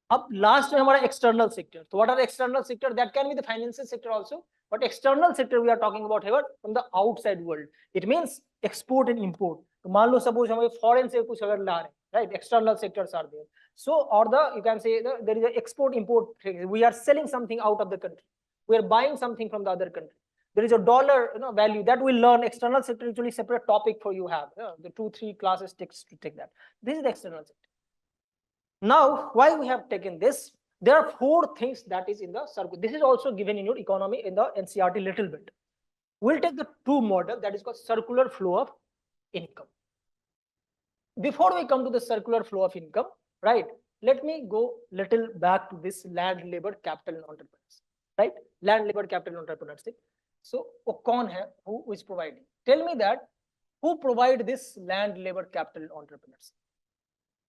Up last में हमारा external sector. So what are the external sector? That can be the financial sector also. But external sector we are talking about here from the outside world. It means export and import. तो मान लो suppose हमें foreign से कुछ अगर ला रहे हैं, right? External sectors are there. So or you can say there is an export import. We are selling something out of the country. We are buying something from the other country. There is a dollar value that we learn. External sector is actually separate topic for you have the 2-3 classes takes to take that. This is the external sector. Now, why we have taken this? There are 4 things that is in the circle. This is also given in your economy in the NCERT little bit. We'll take the 2 model that is called circular flow of income. Before we come to the circular flow of income, right? Let me go little back to this land, labor, capital, and entrepreneurs, right? Land, labor, capital, and entrepreneurship. So, कौन है? Who is providing? Tell me that who provide this land, labor, capital, and entrepreneurs?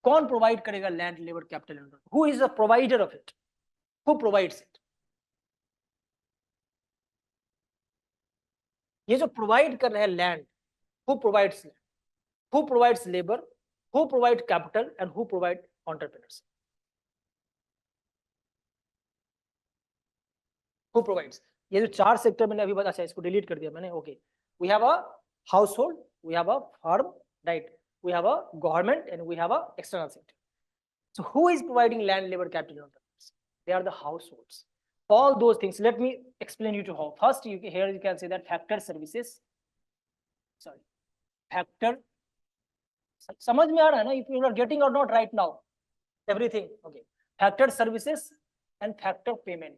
कौन provide करेगा land, labor, capital, and who is the provider of it? Who provides it? ये जो provide कर रहे हैं land, who provides land? Who provides labor? Who provides capital? And who provide entrepreneurs? Who provides? ये जो 4 sector मैंने अभी बताया, अच्छा इसको डिलीट कर दिया मैंने. Okay, we have a household, we have a firm, right? We have a government and we have a external sector. So who is providing land, labor, capital, and entrepreneurs? They are the households. All those things. Let me explain you to how. First, here you can say that factor services. Sorry, factor. समझ में आ रहा है ना? If you are getting or not right now, everything okay. Factor services and factor payment.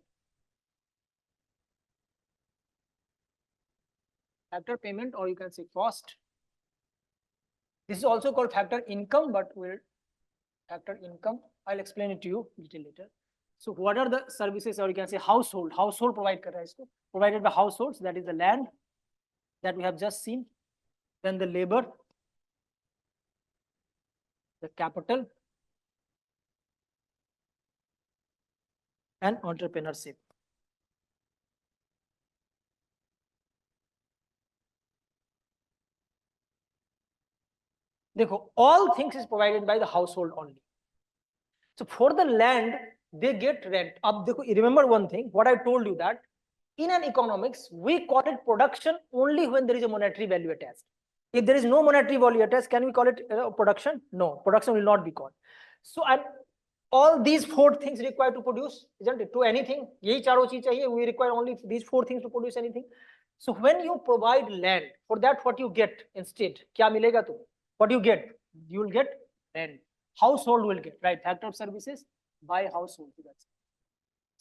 Factor payment, or you can say cost. This is also called factor income, but we'll factor income. I'll explain it to you a little later. So what are the services, or you can say household? Household provide kar raha hai isko. Provided by households, that is the land that we have just seen, then the labor, the capital, and entrepreneurship. देखो, all things is provided by the household only. So for the land, they get rent. अब देखो, remember one thing, what I told you that in an economics, we call it production only when there is a monetary value attached. If there is no monetary value attached, can we call it production? No, production will not be called. So and all these four things required to produce, isn't it? To anything, यही चारों चीज चाहिए. We require only these four things to produce anything. So when you provide land, for that what you get instead? क्या मिलेगा तुम्हें? What you get? You will get rent. Household will get, right? Factor of services by household. That's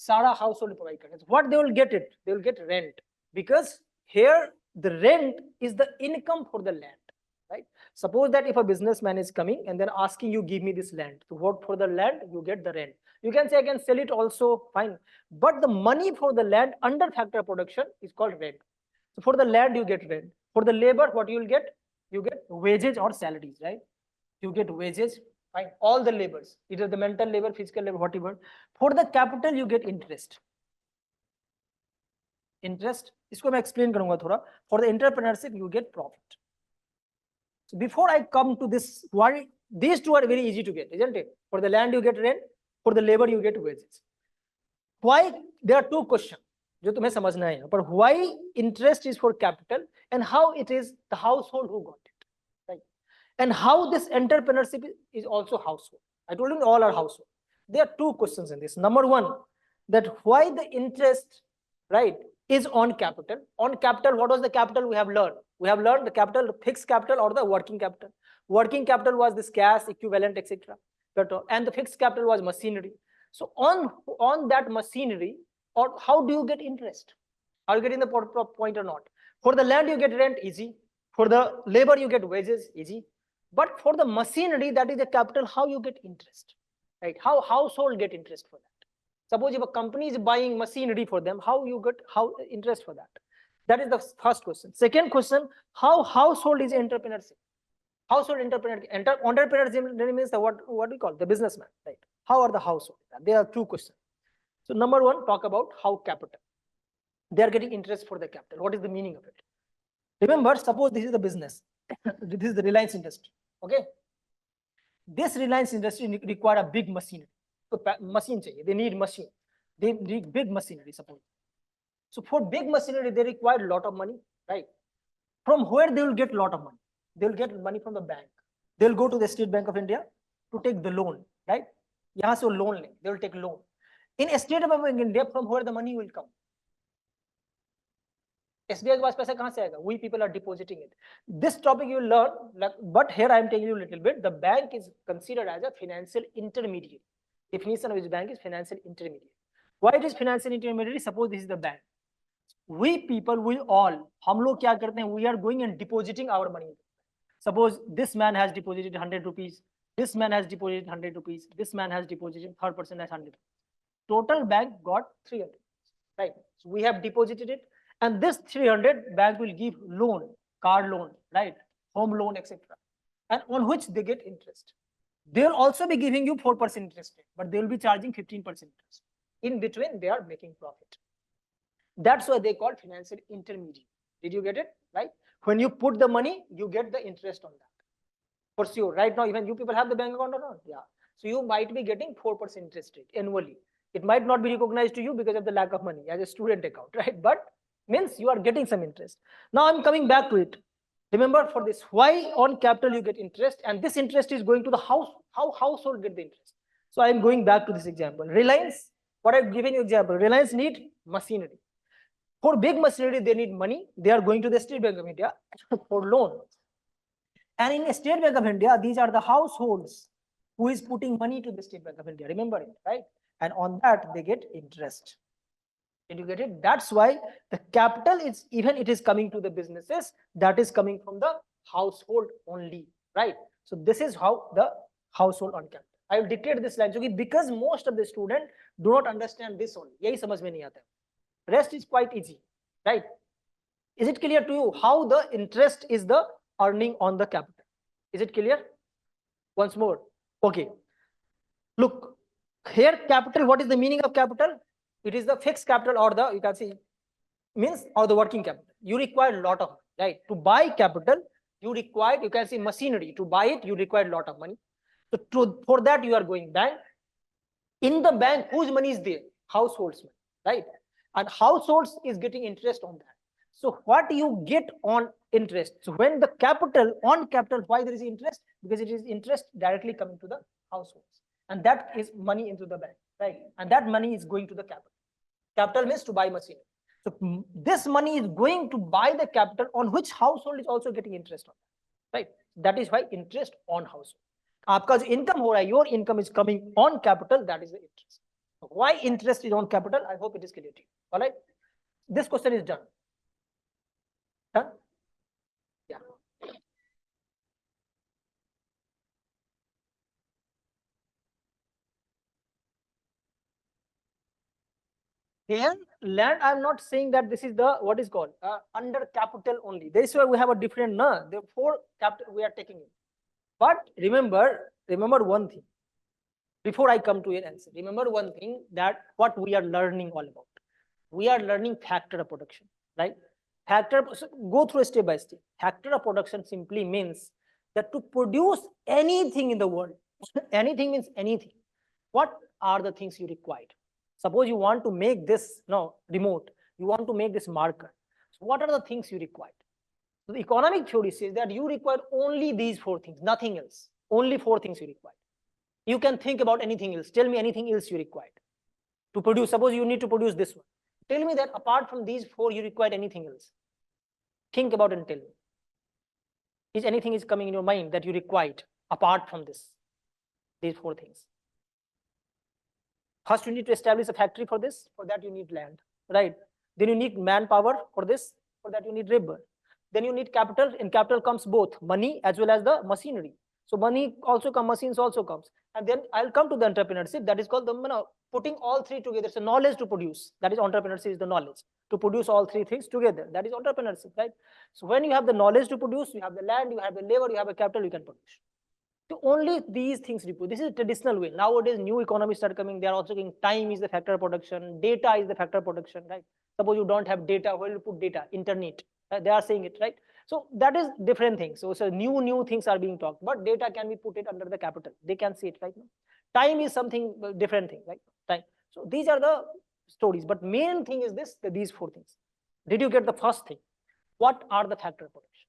सारा household provide करना. What they will get it? They will get rent, because here the rent is the income for the land, right? Suppose that if a businessman is coming and then asking you, give me this land. To work for the land, you get the rent. You can say I can sell it also, fine. But the money for the land under factor production is called rent. So for the land, you get rent. For the labor, what you will get? You get wages or salaries, right? You get wages, fine. All the labors, either the mental labor, physical labor, whatever. For the capital, you get interest. Interest, इसको मैं explain करूंगा थोड़ा. For the entrepreneurship, you get profit. So before I come to this, why these two are very easy to get, isn't it? For the land, you get rent. For the labor, you get wages. Why? There are two questions जो तुम्हें समझना है. But why interest is for capital, and how it is the household who got it, right? And how this entrepreneurship is also household. I told you all are household. There are two questions in this. Number one, that why the interest, right, is on capital. On capital, what was the capital we have learned? We have learned the capital, fixed capital or the working capital. Working capital was this cash, equivalent, etc. And the fixed capital was machinery. So on that machinery, or how do you get interest? Are you getting the point or not? For the land, you get rent, easy. For the labor, you get wages, easy. But for the machinery, that is the capital, how you get interest, right? How household get interest for that? Suppose if a company is buying machinery for them, how you get interest for that? That is the first question. Second question, how household is entrepreneurship? Household entrepreneurship means the what we call the businessman, right? How are the household? There are two questions. So number one, talk about how capital. They are getting interest for the capital. What is the meaning of it? Remember, suppose this is the business. This is the Reliance industry. Okay. This Reliance industry require a big machinery. So machine चाहिए. They need machine. They need big machinery, suppose. So for big machinery, they require a lot of money, right? From where they will get a lot of money? They will get money from the bank. They will go to the State Bank of India to take the loan, right? यहाँ से वो loan ले. They will take loan. In State Bank of India, from where the money will come? SBI के पास पैसा कहाँ से आएगा? We people are depositing it. This topic you will learn, but here I am telling you a little bit. The bank is considered as a financial intermediary. Definition of which bank is financial intermediary. Why it is financial intermediary? Suppose this is the bank. We people, we all, हम लोग क्या करते हैं? We are going and depositing our money. Suppose this man has deposited 100 rupees. This man has deposited 100 rupees. This man has deposited, third person has 100. Total bank got 300, right? So we have deposited it. And this 300 bank will give loan, car loan, right? Home loan, etc. And on which they get interest. They'll also be giving you 4% interest rate, but they will be charging 15% interest. In between, they are making profit. That's why they call financial intermediary. Did you get it? Right? When you put the money, you get the interest on that. For sure. Right now, even you people have the bank account or not? Yeah. So you might be getting 4% interest rate annually. It might not be recognized to you because of the lack of money as a student account, right? But means you are getting some interest. Now I'm coming back to it. Remember, for this, why on capital you get interest, and this interest is going to the house. How household get the interest? So I'm going back to this example. Reliance What I've given you example, Reliance need machinery. For big machinery, they need money. They are going to the State Bank of India for loan. And in State Bank of India, these are the households who is putting money to the State Bank of India. Remember it, right? And on that, they get interest. Did you get it? That's why the capital is, even it is coming to the businesses, that is coming from the household only, right? So this is how the household on capital. I will dictate this line because most of the student do not understand this only. यही समझ में नहीं आता. Rest is quite easy, right? Is it clear to you how the interest is the earning on the capital? Is it clear? Once more. Okay. Look, here capital, what is the meaning of capital? It is the fixed capital or the, you can see, means, or the working capital. You require a lot of, right? To buy capital, you require, you can see machinery. To buy it, you require a lot of money. So for that, you are going bank. In the bank, whose money is there? Households money, right? And households is getting interest on that. So what you get on interest? So when the capital, on capital, why there is interest? Because it is interest directly coming to the households. And that is money into the bank, right? And that money is going to the capital. Capital means to buy machinery. So this money is going to buy the capital on which household is also getting interest on, right? That is why interest on household. आपका जो income हो रहा है, your income is coming on capital, that is the interest. Why interest is on capital? I hope it is clear to you. All right. This question is done. Done? Yeah. Here, land, I'm not saying that this is the, what is called, under capital only. This is why we have a different, the four capital we are taking it. But remember one thing. Before I come to your answer, remember one thing, that what we are learning all about. We are learning factor of production, right? Factor, so go through step by step. Factor of production simply means that to produce anything in the world, anything means anything. What are the things you required? Suppose you want to make this remote, you want to make this marker. So what are the things you required? So the economic theory says that you require only these four things, nothing else. Only four things you require. You can think about anything else. Tell me anything else you required to produce. Suppose you need to produce this one. Tell me that apart from these four, you required anything else. Think about and tell me. Is anything is coming in your mind that you required apart from this, these four things? First, you need to establish a factory for this. For that, you need land, right? Then you need manpower for this. For that, you need labor. Then you need capital. In capital comes both money as well as the machinery. So money also comes, machines also comes. And then I'll come to the entrepreneurship. That is called the putting all three together. So knowledge to produce. That is entrepreneurship, is the knowledge to produce all three things together. That is entrepreneurship, right? So when you have the knowledge to produce, you have the land, you have the labor, you have a capital, you can produce. So only these things you put. This is traditional way. Nowadays, new economies start coming. They are also saying time is the factor of production. Data is the factor of production, right? Suppose you don't have data, where you put data? Internet. They are saying it, right? So that is different things. So new things are being talked, but data can be put it under the capital. They can see it right now. Time is something different thing, right? Time. So these are the stories, but main thing is this, these four things. Did you get the first thing? What are the factor of production?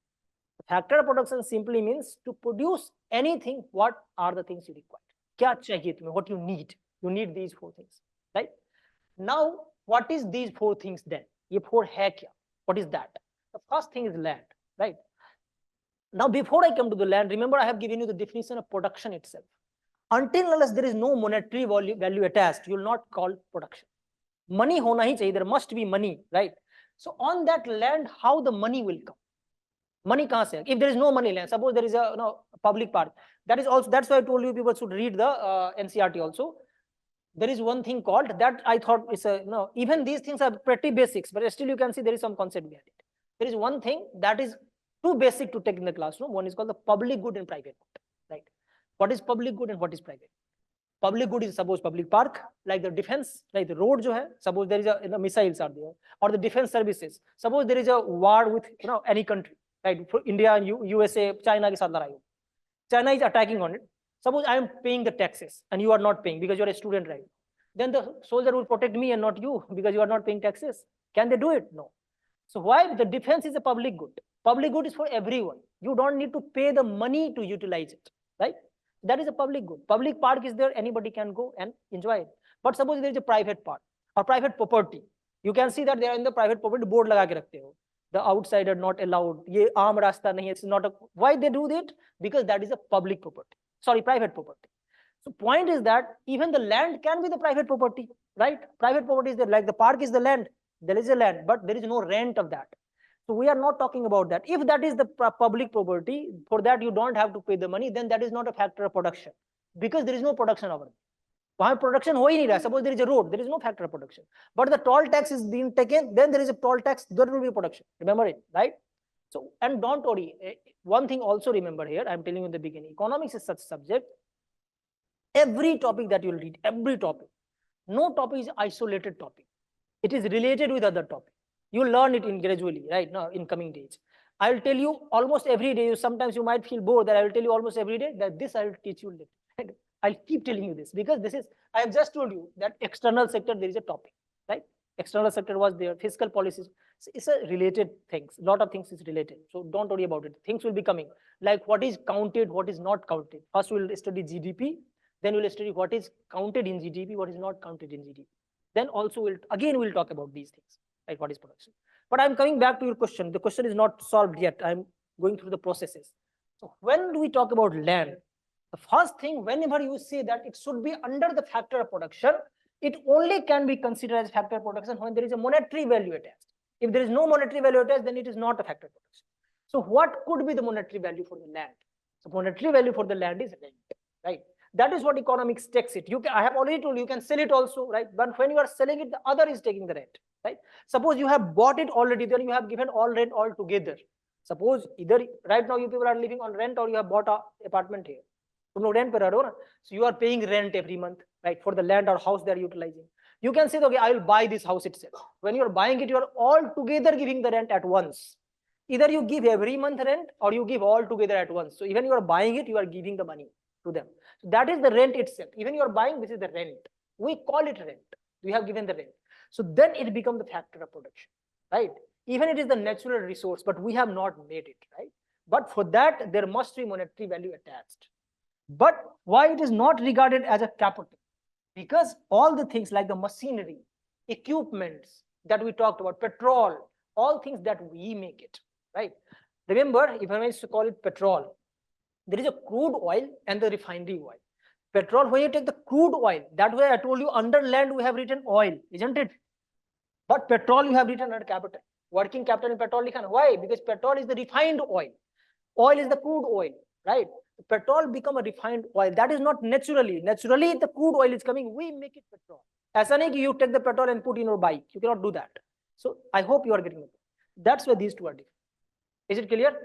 The factor of production simply means to produce anything. What are the things you require? Kya chahiye tumhe? What you need? You need these four things, right? Now, what is these four things then? Ye four hai kya? What is that? The first thing is land, right? Now, before I come to the land, remember I have given you the definition of production itself. Until unless there is no monetary value attached, you will not call production. Money hona hi chahiye. There must be money, right? So on that land, how the money will come? Money kahan se? If there is no money land, suppose there is a public park. That is also, that's why I told you people should read the NCERT also. There is one thing called that I thought is even these things are pretty basics, but still you can see there is some concept behind it. There is one thing that is too basic to take in the classroom. One is called the public good and private good, right? What is public good and what is private? Public good is suppose public park, like the defense, like the road jo hai, suppose there is a missiles are there, or the defense services. Suppose there is a war with any country, right? For India and USA, China ke saath ladai ho. China is attacking on it. Suppose I am paying the taxes and you are not paying because you are a student, right? Then the soldier will protect me and not you because you are not paying taxes. Can they do it? No. So why? The defense is a public good. Public good is for everyone. You don't need to pay the money to utilize it, right? That is a public good. Public park is there, anybody can go and enjoy it. But suppose there is a private part or private property, you can see that they are in the private property board लगा के रखते हो, the outsider not allowed, ये आम रास्ता नहीं, it's not a, why they do that? Because that is a public property, sorry, private property. So point is that even the land can be the private property, right? Private property is there, like the park is the land, there is a land, but there is no rent of that. So we are not talking about that. If that is the public property, for that you don't have to pay the money, then that is not a factor of production, because there is no production over there. वहां production हो ही नहीं रहा. Suppose there is a road, there is no factor of production, but the toll tax is being taken, then there is a toll tax, there will be production. Remember it, right? So, and don't worry, one thing also remember here, I'm telling you in the beginning, economics is such subject, every topic that you will read, every topic, no topic is isolated topic, it is related with other topic. You will learn it in gradually, right now in coming days. I will tell you almost every day. Sometimes you might feel bored that I will tell you almost every day that this I will teach you later. I'll keep telling you this because this is, I have just told you that external sector, there is a topic, right? External sector was there, fiscal policies. It's a related things, a lot of things is related. So don't worry about it. Things will be coming, like what is counted, what is not counted. First we'll study GDP, then we'll study what is counted in GDP, what is not counted in GDP. Then also we'll talk about these things, like what is production. But I'm coming back to your question. The question is not solved yet. I'm going through the processes. So when do we talk about land? The first thing, whenever you say that it should be under the factor of production, it only can be considered as factor of production when there is a monetary value attached. If there is no monetary value attached, then it is not a factor of production. So what could be the monetary value for the land? So monetary value for the land is rent, right? That is what economics takes it. I have already told you, you can sell it also, right? But when you are selling it, the other is taking the rent, right? Suppose you have bought it already, then you have given all rent all together. Suppose either right now you people are living on rent or you have bought an apartment here. So you are paying rent every month, right? For the land or house they are utilizing. You can say, okay, I will buy this house itself. When you are buying it, you are all together giving the rent at once. Either you give every month rent or you give all together at once. So even you are buying it, you are giving the money to them. So that is the rent itself. Even you are buying, this is the rent. We call it rent. We have given the rent. So then it becomes the factor of production, right? Even it is the natural resource, but we have not made it, right? But for that, there must be monetary value attached. But why it is not regarded as a capital? Because all the things like the machinery, equipments that we talked about, petrol, all things that we make it, right? Remember, if I used to call it petrol, there is a crude oil and the refinery oil. Petrol, when you take the crude oil, that way I told you under land we have written oil, isn't it? But petrol you have written under capital. Working capital in petrol. Why? Because petrol is the refined oil. Oil is the crude oil, right? Petrol become a refined oil. That is not naturally. Naturally, the crude oil is coming. We make it petrol. As an you take the petrol and put in your bike. You cannot do that. So I hope you are getting it. That's why these two are different. Is it clear?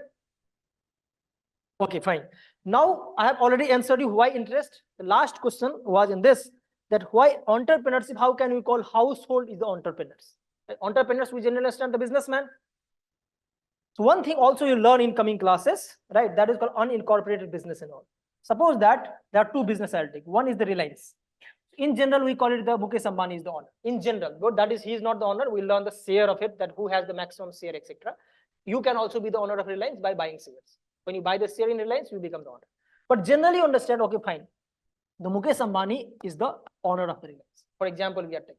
Okay, fine. Now I have already answered you why interest. The last question was in this, that why entrepreneurship, how can we call household is the entrepreneurs? Entrepreneurs, we generally understand the businessman. So one thing also you learn in coming classes, right? That is called unincorporated business and all. Suppose that there are two business I'll take. One is the Reliance. In general, we call it the Mukul Jha is the owner. In general, but that is, he is not the owner. We'll learn the share of it, that who has the maximum share, etc. You can also be the owner of Reliance by buying shares. When you buy the share in Reliance, you become the owner. But generally understand, okay, fine. The Mukesh Ambani is the owner of the Reliance. For example, we are taking.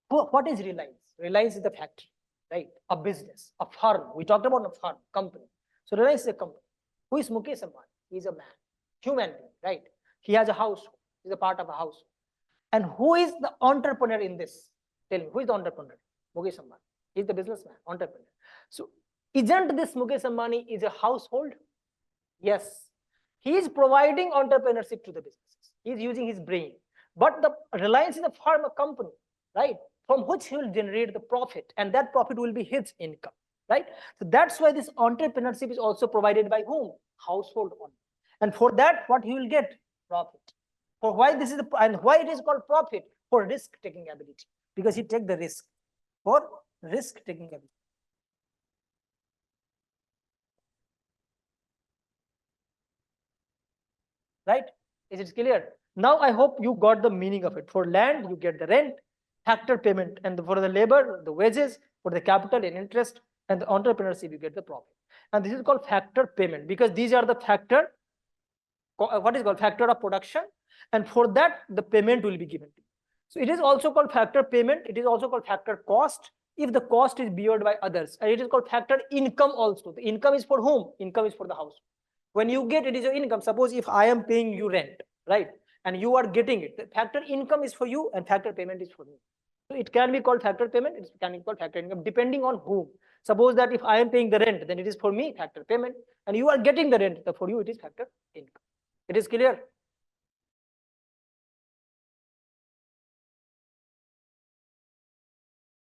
What is Reliance? Reliance is the factory, right? A business, a firm. We talked about a firm, company. So Reliance is a company. Who is Mukesh Ambani? He is a man, human being, right? He has a house. He is a part of a house. And who is the entrepreneur in this? Tell me, who is the entrepreneur? Mukesh Ambani. He is the businessman, entrepreneur. So isn't this Mukesh Ambani is a household? Yes. He is providing entrepreneurship to the businesses. He is using his brain. But the Reliance is a firm, a company, right? From which he will generate the profit, and that profit will be his income, right? So that's why this entrepreneurship is also provided by whom? Household owner. And for that, what he will get? Profit. For why this is and why it is called profit? For risk-taking ability. Because he take the risk. For risk-taking ability. Right? Is it clear? Now I hope you got the meaning of it. For land, you get the rent, factor payment, and for the labor, the wages, for the capital and interest, and the entrepreneurship, you get the profit. And this is called factor payment, because these are the factor, what is called factor of production, and for that the payment will be given to you. So it is also called factor payment. It is also called factor cost if the cost is borne by others. And it is called factor income also. The income is for whom? Income is for the house. When you get, it is your income. Suppose if I am paying you rent, right? And you are getting it. The factor income is for you and factor payment is for me. So it can be called factor payment. It can be called factor income depending on whom. Suppose that if I am paying the rent, then it is for me factor payment. And you are getting the rent, for you it is factor income. It is clear?